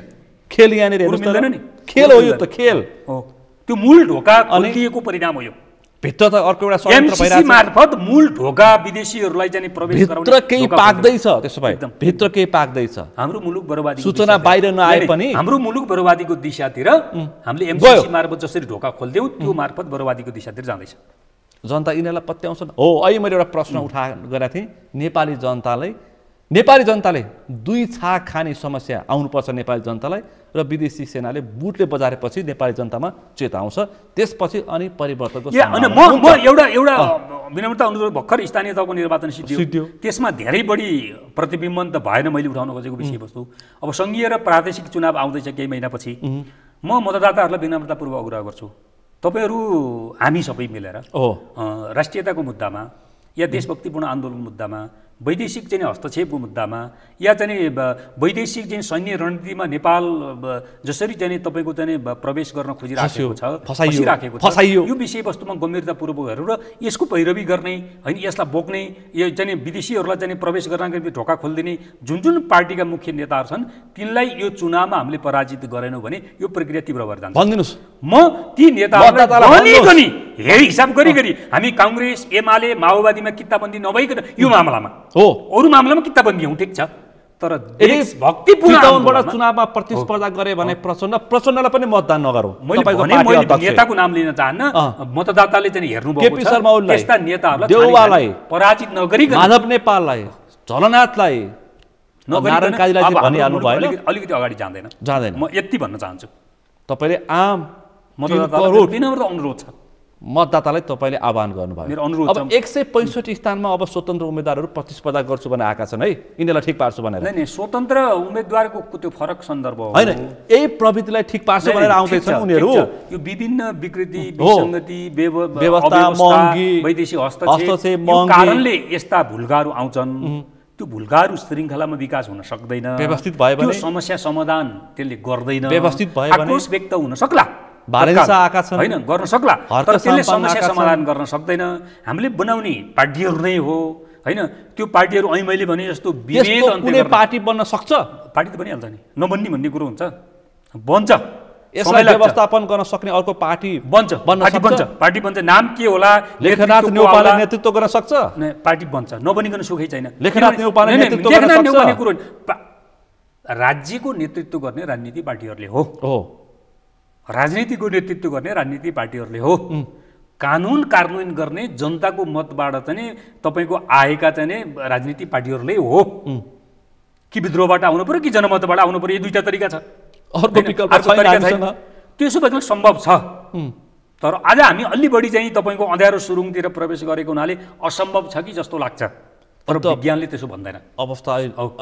खेल यहाँनिर हेर्नुहोस् त, खेल हो यो त, खेल हो, त्यो मूल ढोका खोलिएको परिणाम हो यो। भित्र त अर्को एउटा षड्यन्त्र एमसीसी भइरहेछ मार्फत मूल ढोका विदेशीहरूलाई चाहिँ प्रवेश गराउने भित्र केही पाक्दैछ त्यसो भए भित्र केही पाक्दैछ हाम्रो मुलुक बर्बादी सूचना बाहिर नआए पनि हाम्रो मुलुक बर्बादीको दिशातिर हामीले एमसीसी मार्फत जसरी ढोका खोल्दियौ त्यो मार्फत बर्बादीको दिशातिर जाँदैछ जनता यिनीहरूलाई पत्याउँछन् हो अहिले मैले एउटा प्रश्न गरेको थिएँ नेपाली जनताले दुई छाक खाने समस्या आउनुपर्छ नेपाली जनतालाई र विदेशी सेनाले बुटले बजारेपछि नेपाली जनतामा चेत आउँछ त्यसपछि अनि परिवर्तनको अनि म एउटा विनम्रता अनुरोध भर्खर स्थानीय तहको निर्वाचन सिद्धियो त्यसमा धेरै बढी प्रतिबिम्बन त भएन मैले उठाउन खोजेको विषयवस्तु अब सङ्घीय र प्रादेशिक चुनाव आउँदैछ केही महिनापछि म मतदाताहरूलाई विनम्रतापूर्वक आग्रह गर्छु तपाईहरू हामी सबै मिलेर राष्ट्रियताको मुद्दामा या देशभक्तिपूर्ण आन्दोलनको मुद्दामा वैदेशिक चाहिँ हस्तक्षेपको मुद्दामा या चाहिँ वैदेशिक चाहिँ सैन्य रणनीतिमा नेपाल जसरी चाहिँ तपाईँको चाहिँ प्रवेश गर्न खोजिराखेको छ यो विषयवस्तुमा गम्भीरतापूर्वक हेरेर र यसको पैरवी गर्ने होइन यसलाई बोक्ने यो चाहिँ विदेशीहरूलाई चाहिँ प्रवेश गर्न ढोका खोलिदिने जुन पार्टीका मुख्य नेताहरू छन् तिनलाई यो चुनावमा हामीले पराजित गरेनौँ भने यो प्रक्रिया तीव्र भएर जान्छ भनिदिनुस् म ती नेताहरूलाई हेरी हिसाब गरी हामी काङ्ग्रेस एमाले माओवादीमा किताबन्दी नभइकन यो मामलामा हो अरू मामलामा किताबन्दी हौँ ठिक छ तर देशभक्तिपूर्ण चुनावमा प्रतिस्पर्धा गरे भने प्रचण्डलाई पनि मतदान नगरौँ मैले नेताको नाम लिन चाहन्न मतदाताले चाहिँ हेर्नुभएको छ त्यस्ता नेताहरूलाई पराजित नगरिकन माधव नेपाललाई झलनाथलाई नारायण काजीलाई भनिहाल्नु भएन अलिकति अगाडि जाँदैन म यति भन्न चाहन्छु तपाईँले आम मतदातालाई विनम्र अनुरोध छ मतदातालाई तपाईँले आह्वान गर्नुभयो मेरो अनुरोध अब 165 स्थानमा अब स्वतन्त्र उम्मेदवारहरू प्रतिस्पर्धा गर्छु भनेर आएका छन् है यिनीहरूलाई ठिक पार्छु भनेर नै स्वतन्त्र उम्मेदवारको त्यो फरक सन्दर्भ हो हैन यही प्रवृत्तिलाई ठिक पार्छु भनेर आउँदैछन् उनीहरू यो विभिन्न विकृति विसङ्गति व्यवस्था महँगी वैदेशिक हस्तक्षेप कारणले यस्ता भुलगाहरू आउँछन् त्यो भुलगाहरू श्रृङ्खलामा विकास हुन सक्दैन व्यवस्थित भयो भने त्यो समस्या समाधान त्यसले गर्दैन व्यवस्थित भयो भने आक्रोश व्यक्त हुन सक्ला होइन गर्न सक्ला तर त्यसले समस्या समाधान गर्न सक्दैन हामीले बनाउने पार्टीहरू नै हो होइन त्यो पार्टीहरू अहिले मैले भने जस्तो विभेद कुनै पार्टी बन्न सक्छ पार्टी त बनिहाल्छ नि नबन्ने भन्ने कुरो हुन्छ बन्छ यसलाई व्यवस्थापन गर्न सक्ने अर्को पार्टी बन्छ पार्टी बन्छ नाम के होला लेखनाथ न्यौपाले नेतृत्व गर्न सक्छ पार्टी बन्छ नबनिकन सुखै छैन लेखनाथ न्यौपाले नेतृत्व गर्न सक्छ राज्यको नेतृत्व गर्ने राजनीति पार्टीहरूले हो राजनीतिको नेतृत्व गर्ने राजनीतिक पार्टीहरूले हो कानुन कार्यान्वयन गर्ने जनताको मतबाट चाहिँ तपाईँको आएका चाहिँ राजनीतिक पार्टीहरूले हो कि विद्रोहबाट आउनु पर्यो कि जनमतबाट आउनु पर्यो यो दुईटा तरिका छ त्यसो भए सम्भव छ तर आज हामी अलि बढी चाहिँ तपाईँको अँध्यारो सुरुङतिर प्रवेश गरेको हुनाले असम्भव छ कि जस्तो लाग्छ तर विज्ञानले त्यसो भन्दैन अवस्था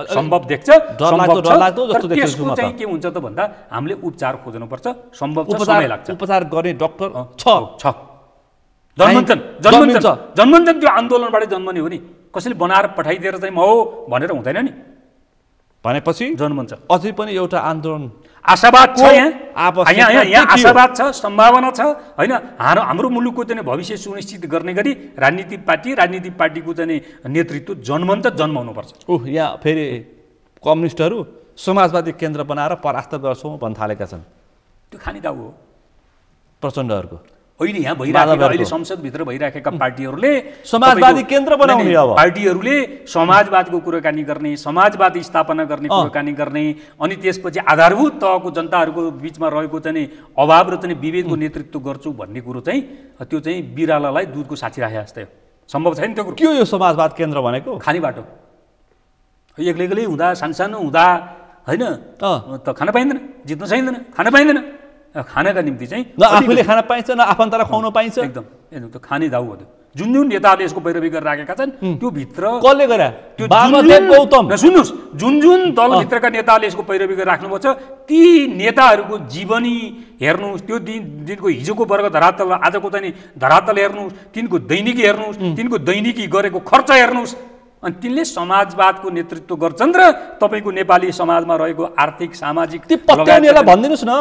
सम्भव देख्छ त्यसको चाहिँ के हुन्छ त भन्दा हामीले उपचार खोज्नुपर्छ सम्भव छ समय लाग्छ उपचार गर्ने डाक्टर छ जन्मन्छ त्यो आन्दोलनबाट जन्मने हो नि कसैले बनाएर पठाइदिएर चाहिँ म हो भनेर हुँदैन नि भनेपछि जन्मन्छ अझै पनि एउटा आन्दोलन आशावाद छ यहाँ आशावाद छ सम्भावना छ होइन हाम्रो मुलुकको चाहिँ भविष्य सुनिश्चित गर्ने गरी राजनीतिक पार्टीको चाहिँ नेतृत्व जन्मन्छ जन्माउनुपर्छ यहाँ फेरि कम्युनिस्टहरू समाजवादी केन्द्र बनाएर परास्त गर्छौँ भन्न थालेका छन् त्यो खानी दाउ हो प्रचण्डहरूको अहिले यहाँ भइराखेका अहिले संसदभित्र भइराखेका पार्टीहरूले समाजवादी केन्द्र बनाउने अब पार्टीहरूले समाजवादको कुराकानी गर्ने समाजवाद स्थापना गर्ने कुराकानी गर्ने अनि त्यसपछि आधारभूत तहको जनताहरूको बिचमा रहेको चाहिँ अभाव र चाहिँ विभेदको नेतृत्व गर्छु भन्ने कुरो चाहिँ त्यो चाहिँ बिरालालाई दुधको साक्षी राखे जस्तै हो सम्भव छैन त्यो कुरो के हो यो समाजवाद केन्द्र भनेको खाने बाटो एक्लै हुँदा सानो हुँदा होइन त खान पाइँदैन जित्न सकिँदैन खान पाइँदैन खानाका निम्ति चाहिँ न आफूले खान पाइन्छ न आफन्तलाई खुवाउन पाइन्छ एकदम त्यो खाने दाउ हो जुन नेताहरूले यसको पैरवी गरेर राखेका छन् त्यो भित्र कसले गरे वामदेव गौतम सुन्नुहोस् जुन दलभित्रका नेताहरूले यसको पैरवी गरेर राख्नुभएको छ ती नेताहरूको जीवनी हेर्नुहोस् त्यो दिनको हिजोको वर्ग धरातल आजको चाहिँ धरातल हेर्नुहोस् तिनको दैनिकी हेर्नुहोस् तिनको दैनिकी गरेको खर्च हेर्नुहोस् अनि तिनले समाजवादको नेतृत्व गर्छन् र तपाईँको नेपाली समाजमा रहेको आर्थिक सामाजिक भनिदिनुहोस् न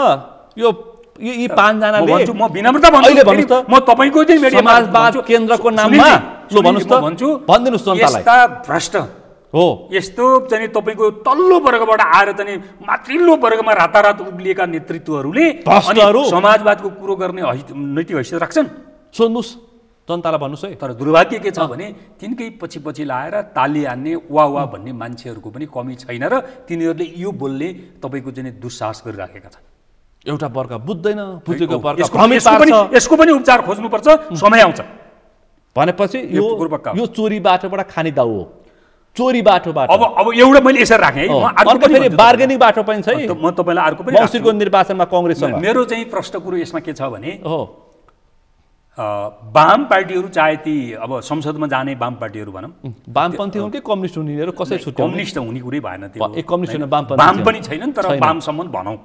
यो यी पाँचजनाले म विनम्रता भन्छु म तपाईँको चाहिँ समाजवाद केन्द्रको नाममा ल भन्नुहोस् त भनिदिनुहोस् जनतालाई यस्ता भ्रष्ट हो यस्तो चाहिँ तपाईँको तल्लो वर्गबाट आएर चाहिँ माथिल्लो वर्गमा रातारात उब्लिएका नेतृत्वहरूले समाजवादको कुरो गर्ने नैतिक हैसियत राख्छन् सुन्नुहोस् जनतालाई भन्नुहोस् है। तर दुर्भाग्य के छ भने तिनकै पछि पछि लाएर ताली हान्ने वाह भन्ने मान्छेहरूको पनि कमी छैन र तिनीहरूले यो बोल्ने तपाईँको चाहिँ दुस्साहस गरिराखेका छन्। एउटा वर्ग बुझ्दैन, बुझेको वर्ग यसको पनि उपचार खोज्नुपर्छ, समय आउँछ भनेपछि यो चोरी बाटोबाट खाने दाउ हो, चोरी बाटोबाट। अब एउटा मैले यसरी राखेँ है, अर्को फेरि बार्गेनिङ बाटो पनि छ है। म तपाईँलाई अर्को पनि मङ्सिरको निर्वाचनमा कांग्रेससँग मेरो चाहिँ प्रश्न कुरो यसमा के छ भने वाम पार्टीहरू चाहे ती अब संसदमा जाने वाम पार्टीहरू भनौँ, वामपन्थी हुन् कि कम्युनिस्ट हुने कसै छुट्यो? कम्युनिस्ट हुने कुरै भएन त्यो, कम्युनिस्ट वाम पनि छैनन् तर वामसम्म भनौँ।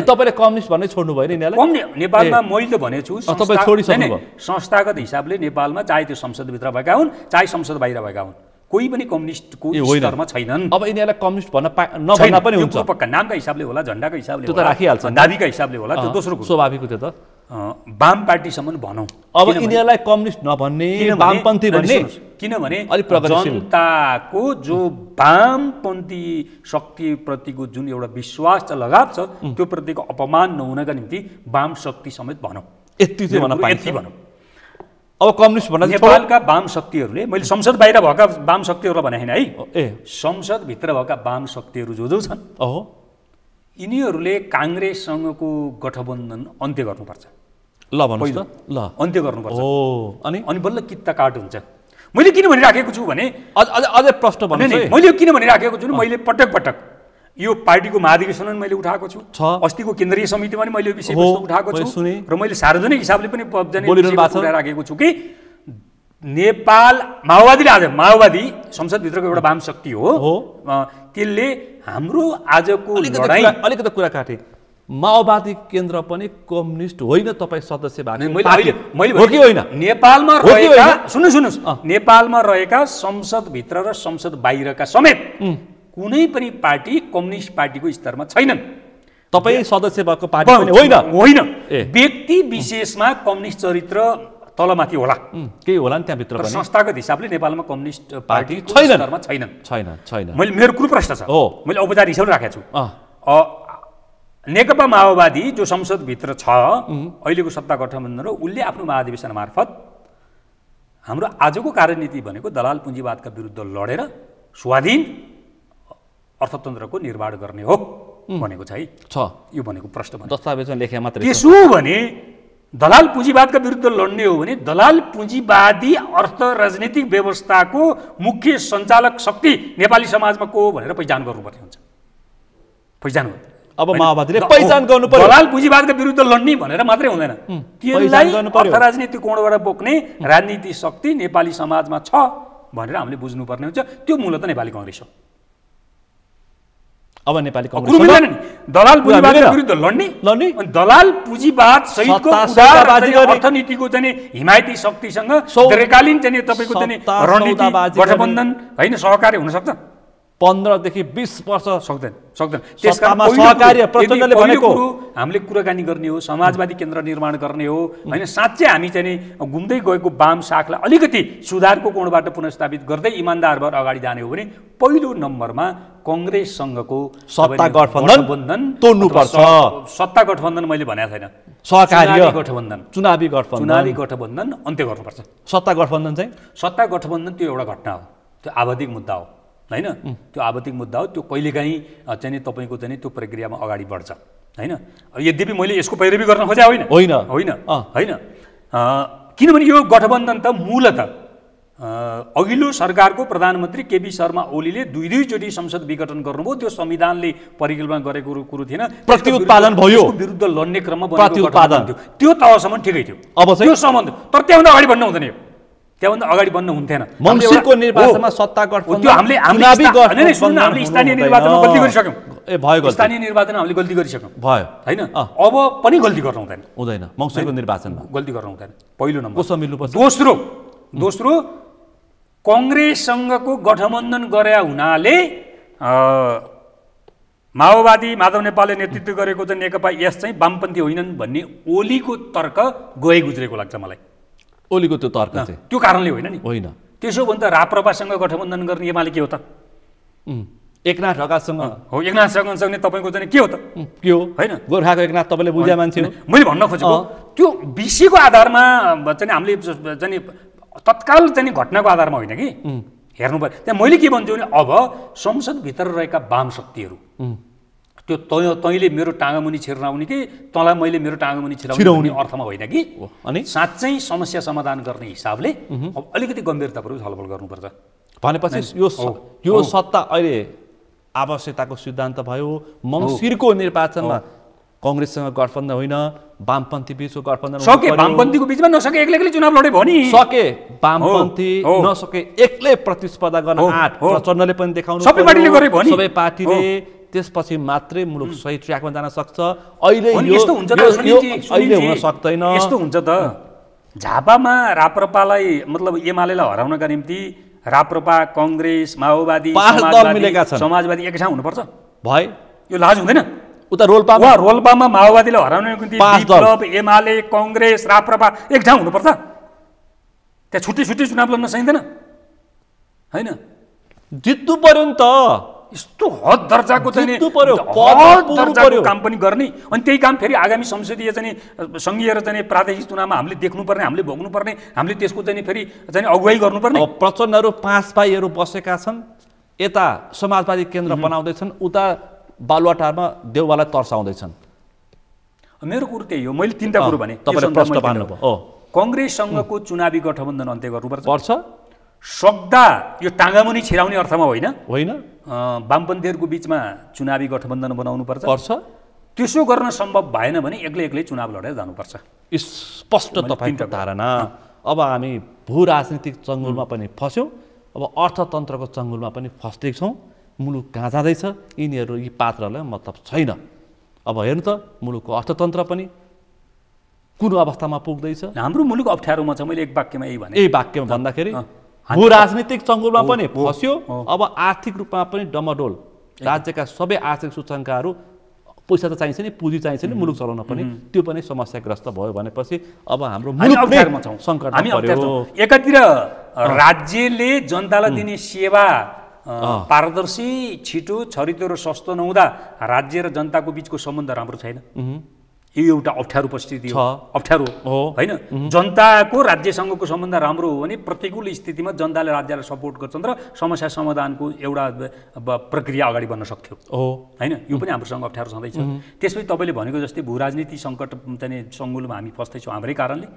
तपाईँले कम्युनिस्ट भन्नै छोड्नु भयो नि यिनीहरूलाई? नेपालमा मैले भनेछु संस्थागत हिसाबले नेपालमा चाहे त्यो संसदभित्र भएका हुन् चाहे संसद बाहिर भएका हुन्, कोही पनि कम्युनिस्टको स्तरमा छैनन्। अब यिनीहरूलाई कम्युनिस्ट नभन्न पनि हुन्छ, पक्का नामका हिसाबले होला, झन्डाको हिसाबले त्यो त राखिहाल्छ, दाबीका हिसाबले होला, त्यो दोस्रो स्वाभाविक हो त्यो त। वाम पार्टीसम्म भनौँ। अब यिनीहरूलाई कम्युनिस्ट नभन्ने, वामपन्थी भन्ने, किनभने जनताको जो वामपन्थी शक्तिप्रतिको जुन एउटा विश्वास छ, लगाव छ, त्यो प्रतिको अपमान नहुनका निम्ति वाम शक्ति समेत भनौँ, यति चाहिँ भन्न पाइन्छ। भनौँ अब कम्युनिस्ट भन्दा नेपालका वाम शक्तिहरूले, मैले संसद बाहिर भएका वाम शक्तिहरूलाई भने होइन है, संसदभित्र भएका वाम शक्तिहरू जो छन् यिनीहरूले काङ्ग्रेससँगको गठबन्धन अन्त्य गर्नुपर्छ। ल भन्नुहोस् त, ल अन्त्य गर्नुपर्छ। अनि बल्ल कित्ता काट हुन्छ। मैले किन भनिराखेको छु भने अझै प्रश्न भन्नुहोस् है, मैले किन भनिराखेको छु, मैले पटक पटक यो पार्टीको महाधिवेशनमा मैले उठाएको छु, अस्तिको केन्द्रीय समितिमा पनि मैले यो विषयवस्तु उठाएको छु र मैले सार्वजनिक हिसाबले पनि उठाइराखेको छु कि नेपाल माओवादी संसदभित्रको एउटा वाम शक्ति हो, त्यसले हाम्रो आजको लडाई अलिकति कुरा काटे, माओवादी केन्द्र पनि कम्युनिस्ट होइन, तपाईँ सदस्य भएको कि होइन? नेपालमा रहेका सुन्नुहोस्, नेपालमा रहेका संसदभित्र र संसद बाहिरका समेत कुनै पनि पार्टी कम्युनिस्ट पार्टीको स्तरमा छैनन्। तपाईँ सदस्य भएको पार्टी पनि होइन? व्यक्ति विशेषमा कम्युनिस्ट चरित्र तलमाथि होला, केही होला नि त्यहाँभित्र पनि। संस्थागत हिसाबले नेपालमा कम्युनिस्ट पार्टी छैनन्। मैले मेरो कुरो प्रश्न छ, मैले औपचारिक हिसाबले राखेको छु। नेकपा माओवादी जो संसदभित्र छ अहिलेको सत्ता गठबन्धन हो, उसले आफ्नो महाधिवेशन मार्फत हाम्रो आजको कार्यनीति भनेको दलाल पुँजीवादका विरुद्ध लडेर स्वाधीन अर्थतन्त्रको निर्माण गर्ने हो भनेको छ है। यो भनेको प्रश्न दस्तावेजमा लेखे मात्र। त्यसो भने दलाल पुँजीवादका विरुद्ध लड्ने हो भने दलाल पुँजीवादी अर्थ राजनीतिक व्यवस्थाको मुख्य सञ्चालक शक्ति नेपाली समाजमा को हो भनेर पहिचान गर्नुपर्ने हुन्छ। पहिचान गर्नु, अब माओवादीले पहिचान गर्नु पर्यो। दलाल पुँजीवादका विरुद्ध लड्ने भनेर मात्रै हुँदैन, त्यसलाई अर्थ राजनीतिक कोणबाट बोक्ने राजनीतिक शक्ति नेपाली समाजमा छ भनेर हामीले बुझ्नुपर्ने हुन्छ। त्यो मूलतः नेपाली कांग्रेस हो। अब नेपाली कांग्रेस दलाल पुँजीवादका विरुद्ध लड्ने अनि दलाल पुँजीवाद सहितको अर्थनीतिको चाहिँ हिमायती शक्तिसँग दीर्घकालीन चाहिँ तपाईँको चाहिँ रणनीति गठबन्धन होइन सहकार्य हुन सक्छ। 15 देखि 20 वर्ष सक्दैन। त्यसकारणमा सहकार्य प्रचण्डले भनेको हामीले कुराकानी गर्ने हो, समाजवादी केन्द्र निर्माण गर्ने हो होइन। साँच्चै हामी चाहिँ घुम्दै गएको वाम शाखलाई अलिकति सुधारको कोणबाट पुनर्स्थापित गर्दै इमान्दार भएर अगाडि जाने हो भने पहिलो नम्बरमा कांग्रेससँगको सत्ता गठबन्धन तोड्नुपर्छ। सत्ता गठबन्धन मैले भनेको छैन, सहकार्य गठबन्धन, चुनावी गठबन्धन अन्त्य गर्नुपर्छ। सत्ता गठबन्धन त्यो एउटा घटना हो, त्यो आवधिक मुद्दा हो होइन। त्यो आवधिक मुद्दा हो, त्यो कहिलेकाहीँ चाहिँ तपाईँको चाहिँ त्यो प्रक्रियामा अगाडि बढ्छ होइन। यद्यपि मैले यसको पैरवी गर्न खोजे होइन, किनभने यो गठबन्धन त मूलतः अघिल्लो सरकारको प्रधानमन्त्री केपी शर्मा ओलीले दुईचोटि संसद विघटन गर्नुभयो। त्यो संविधानले परिकल्पना गरेको कुरो थिएन, प्रत्युत्पादन भयो, विरुद्ध लड्ने क्रममा प्रत्युत्पादन थियो। त्यो तहसम्म ठिकै थियो अब त्यो सम्बन्ध, तर त्यहाँभन्दा अगाडि बढ्न हुँदैन, त्यहाँभन्दा अगाडि बन्न हुन्थेन। मङ्सिरको निर्वाचनमा सत्ता गठबन्धन हामीले स्थानीय निर्वाचनमा गल्ती गरिसक्यौँ, स्थानीय निर्वाचनमा हामीले गल्ती गरिसक्यौँ भयो होइन। अब पनि गल्ती गर्न हुँदैन मङ्सिरको निर्वाचनमा, गल्ती गर्न हुँदैन। पहिलो नम्बर कसो मिल्नुपर्छ। दोस्रो कांग्रेससँगको गठबन्धन गरे हुनाले माओवादी माधव नेपालले नेतृत्व गरेको चाहिँ नेकपा यस चाहिँ वामपन्थी होइनन् भन्ने ओलीको तर्क गए गुज्रेको लाग्छ मलाई। ओलीको त्यो तर्क चाहिँ त्यो कारणले होइन नि, होइन। त्यसो भने त राप्रपासँग गठबन्धन गर्ने एमाले के हो त? एकनाथ ढकालसँग हो, एकनाथ ढकालसँग तपाईँको चाहिँ के हो त? के हो होइन? गोर्खाको एकनाथ तपाईँले बुझ्या मान्छे हो। मैले भन्न खोजेको त्यो विषयको आधारमा चाहिँ हामीले चाहिँ तत्काल चाहिँ घटनाको आधारमा होइन कि हेर्नु पर्यो। त्यहाँ मैले के भन्छु भने अब संसदभित्र रहेका वाम शक्तिहरू त्यो तैँले मेरो टाँगामुनि छिर्नाउने कि तँलाई मैले मेरो टाँगामुनि छिराउने अर्थमा होइन कि अनि साँच्चै समस्या समाधान गर्ने हिसाबले अब अलिकति गम्भीरतापूर्वक छलफल गर्नुपर्छ। भनेपछि यो सत्ता अहिले आवश्यकताको सिद्धान्त भयो। मङ्सिरको निर्वाचनमा कांग्रेससँग गठबन्धन होइन, वामपन्थी बीचको गठबन्धन सके, वामपन्थीको बीचमा नसके एक्लै चुनाव लडे भयो नि, सके वामपन्थी नसके एक्लै प्रतिस्पर्धा गर्न आँट प्रचण्डले पनि देखाउनु, सबै पार्टीले गरे भयो नि, सबै पार्टीले, त्यसपछि मात्रै मुलुक सही ट्र्याकमा जान सक्छ। अहिले यस्तो हुन्छ त, अहिले हुन सक्दैन। यस्तो हुन्छ त, झापामा राप्रपालाई मतलब एमालेलाई हराउनका निम्ति राप्रपा, कांग्रेस, माओवादी, समाजवादी एक ठाउँ हुनुपर्छ भए यो लाज हुँदैन? उता रोल्पामा माओवादीलाई हराउनको निम्ति विप्लव, एमाले, कांग्रेस, राप्रपा एक ठाउँ हुनुपर्छ। त्यहाँ छुट्टी छुट्टी चुनाव लड्न सकिँदैन हैन? जित्नु पर्यो नि त। यस्तो हद दर्जाको चाहिँ काम पनि गर्ने, अनि त्यही काम फेरि आगामी संसदीय चाहिँ सङ्घीय र चाहिँ प्रादेशिक चुनावमा हामीले देख्नुपर्ने, हामीले भोग्नुपर्ने, हामीले त्यसको चाहिँ फेरि चाहिँ अगुवाई गर्नुपर्ने। प्रचण्डहरू 5 भाइहरू बसेका छन्, यता समाजवादी केन्द्र बनाउँदैछन्, उता बालुवाटारमा देउवालाई तर्साउँदैछन्। मेरो कुरो त्यही हो, मैले 3टा कुरो भने तपाईँले प्रश्न पार्नुभयो। कांग्रेससँगको चुनावी गठबन्धन अन्त्य गर्नुपर्छ, सक्दा यो टाँगामुनि छिराउने अर्थमा होइन, वामपन्थीहरूको बीचमा चुनावी गठबन्धन बनाउनु पर्छ। त्यसो गर्न सम्भव भएन भने एक्लै एक्लै चुनाव लडेर जानुपर्छ। स्पष्ट तपाईँको धारणा। अब हामी भू राजनीतिक चङ्गुलमा पनि फस्यौँ, अब अर्थतन्त्रको चङ्गुलमा पनि फस्दै छौँ। मुलुक कहाँ जाँदैछ यिनीहरू, यी पात्रहरूलाई मतलब छैन। अब हेर्नु त मुलुकको अर्थतन्त्र पनि कुन अवस्थामा पुग्दैछ। हाम्रो मुलुक अप्ठ्यारोमा छ। मैले एक वाक्यमा यही भने, यही वाक्यमा भन्दाखेरि भू राजनीतिक चङ्गुलमा पनि फस्यो, अब आर्थिक रूपमा पनि डमडोल। राज्यका सबै आर्थिक सूचकाङ्कहरू, पैसा त चाहिन्छ नि, पुँजी चाहिन्छ नि मुलुक चलाउन पनि, त्यो पनि समस्याग्रस्त भयो भनेपछि अब हाम्रो मुलुक अप्ठ्यारोमा छौँ, सङ्कटमा पर्यो। एकातिर राज्यले जनतालाई दिने सेवा पारदर्शी, छिटो, छरितो र सस्तो नहुँदा राज्य र जनताको बीचको सम्बन्ध राम्रो छैन। यो एउटा अप्ठ्यारो परिस्थिति हो, अप्ठ्यारो होइन? जनताको राज्यसँगको सम्बन्ध राम्रो हो भने प्रतिकूल स्थितिमा जनताले राज्यलाई सपोर्ट गर्छन् र समस्या समाधानको एउटा प्रक्रिया अगाडि बढ्न सक्थ्यो होइन? यो पनि हाम्रोसँग अप्ठ्यारो छँदैछ। त्यसपछि तपाईँले भनेको जस्तै भू राजनीति सङ्कट चाहिँ सङ्गुलमा हामी फस्दैछौँ हाम्रै कारणले।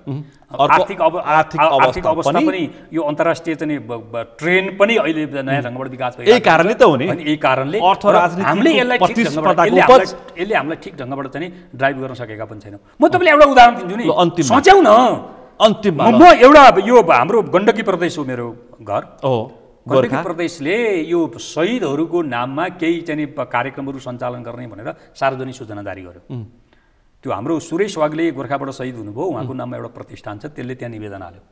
आर्थिक अवस्था पनि, यो अन्तर्राष्ट्रिय चाहिँ ट्रेन पनि अहिले नयाँ ढङ्गबाट विकास भयो, यही कारणले त हो नि। यही कारणले हामीले यसलाई ठिक ढङ्गबाट चाहिँ ड्राइभ गर्न सकेका पनि छैनौँ। म तपाईँले एउटा उदाहरण दिन्छु नि, सोच्याउ न। अन्तिममा म एउटा यो हाम्रो गण्डकी प्रदेश हो मेरो घर। गण्डकी प्रदेशले यो शहीदहरूको नाममा केही चाहिँ कार्यक्रमहरू सञ्चालन गर्ने भनेर सार्वजनिक सूचना जारी गर्यो। त्यो हाम्रो सुरेश वाग्ले गोर्खाबाट शहीद हुनुभयो, उहाँको नाममा एउटा प्रतिष्ठान छ, त्यसले त्यहाँ निवेदन हाल्यो।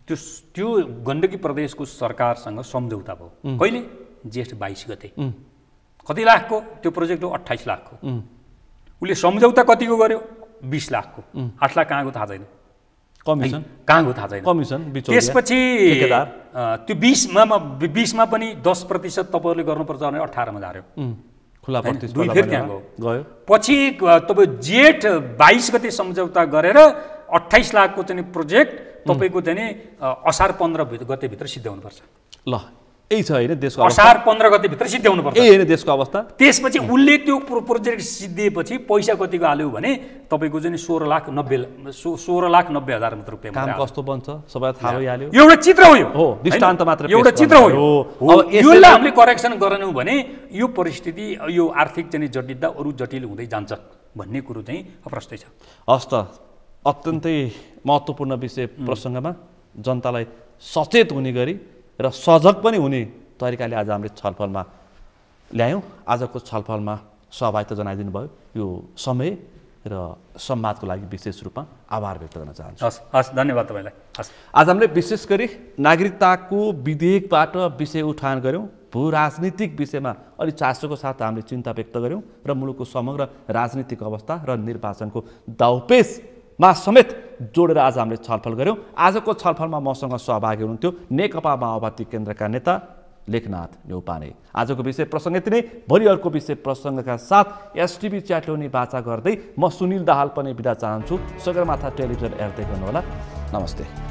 त्यो गण्डकी प्रदेशको सरकारसँग सम्झौता भयो। कहिले? जेठ 22 गते। कति लाखको त्यो प्रोजेक्ट हो? 28 लाखको। उसले सम्झौता कतिको गर्यो? 20 लाखको। 8 लाख कहाँको थाहा छैन, कमिसन कहाँको थाहा छैन, कमिसन। त्यसपछि त्यो 20मा पनि 10% तपाईँहरूले गर्नुपर्छ भने 18मा झार्यो, खुला दुई फेरि त्यहाँ गयो। पछि तपाईँ जेठ 22 गते सम्झौता गरेर 28 लाखको चाहिँ प्रोजेक्ट तपाईँको चाहिँ असार 15 गतेभित्र सिद्ध्याउनुपर्छ। ल यही छ होइन देशको अवस्था। असार 15 गतेभित्र सिद्ध्याउनुपर्छ, यही होइन देशको अवस्था। त्यसपछि उसले त्यो प्रोजेक्ट सिद्धिएपछि पैसा कतिको हाल्यो भने तपाईँको चाहिँ 16,90,000 मात्र रुपियाँ। काम कस्तो बन्छ सबैलाई थाहा भइहाल्यो। एउटा चित्र हो, यो दृष्टान्त मात्र, एउटा चित्र हो। यसलाई हामीले करेक्सन गरेनौँ भने यो परिस्थिति, यो आर्थिक चाहिँ जटिलता अरू जटिल हुँदै जान्छ भन्ने कुरो चाहिँ प्रष्टै छ। हस् त, अत्यन्तै महत्त्वपूर्ण विषय प्रसङ्गमा जनतालाई सचेत हुने गरी र सजग पनि हुने तरिकाले आज हामीले छलफलमा ल्यायौँ। आजको छलफलमा सहभागिता जनाइदिनु भयो, यो समय र संवादको लागि विशेष रूपमा आभार व्यक्त गर्न चाहन्छु। हस्, धन्यवाद तपाईँलाई। आज हामीले विशेष गरी नागरिकताको विधेयकबाट विषय उठान गऱ्यौँ, भू राजनीतिक विषयमा अलि चासोको साथ हामीले चिन्ता व्यक्त गऱ्यौँ र मुलुकको समग्र राजनीतिक अवस्था र निर्वाचनको दाउपेचमा समेत जोडेर आज हामीले छलफल गऱ्यौँ। आजको छलफलमा मसँग सहभागी हुनुहुन्थ्यो नेकपा माओवादी केन्द्रका नेता लेखनाथ न्यौपाने। आजको विषय प्रसङ्ग यति नै। भोलि अर्को विषय प्रसङ्गका साथ एसटिभी च्याटोनी बाचा गर्दै म सुनिल दाहाल पनि बिदा चाहन्छु। सगरमाथा टेलिभिजन हेर्दै गर्नुहोला। नमस्ते।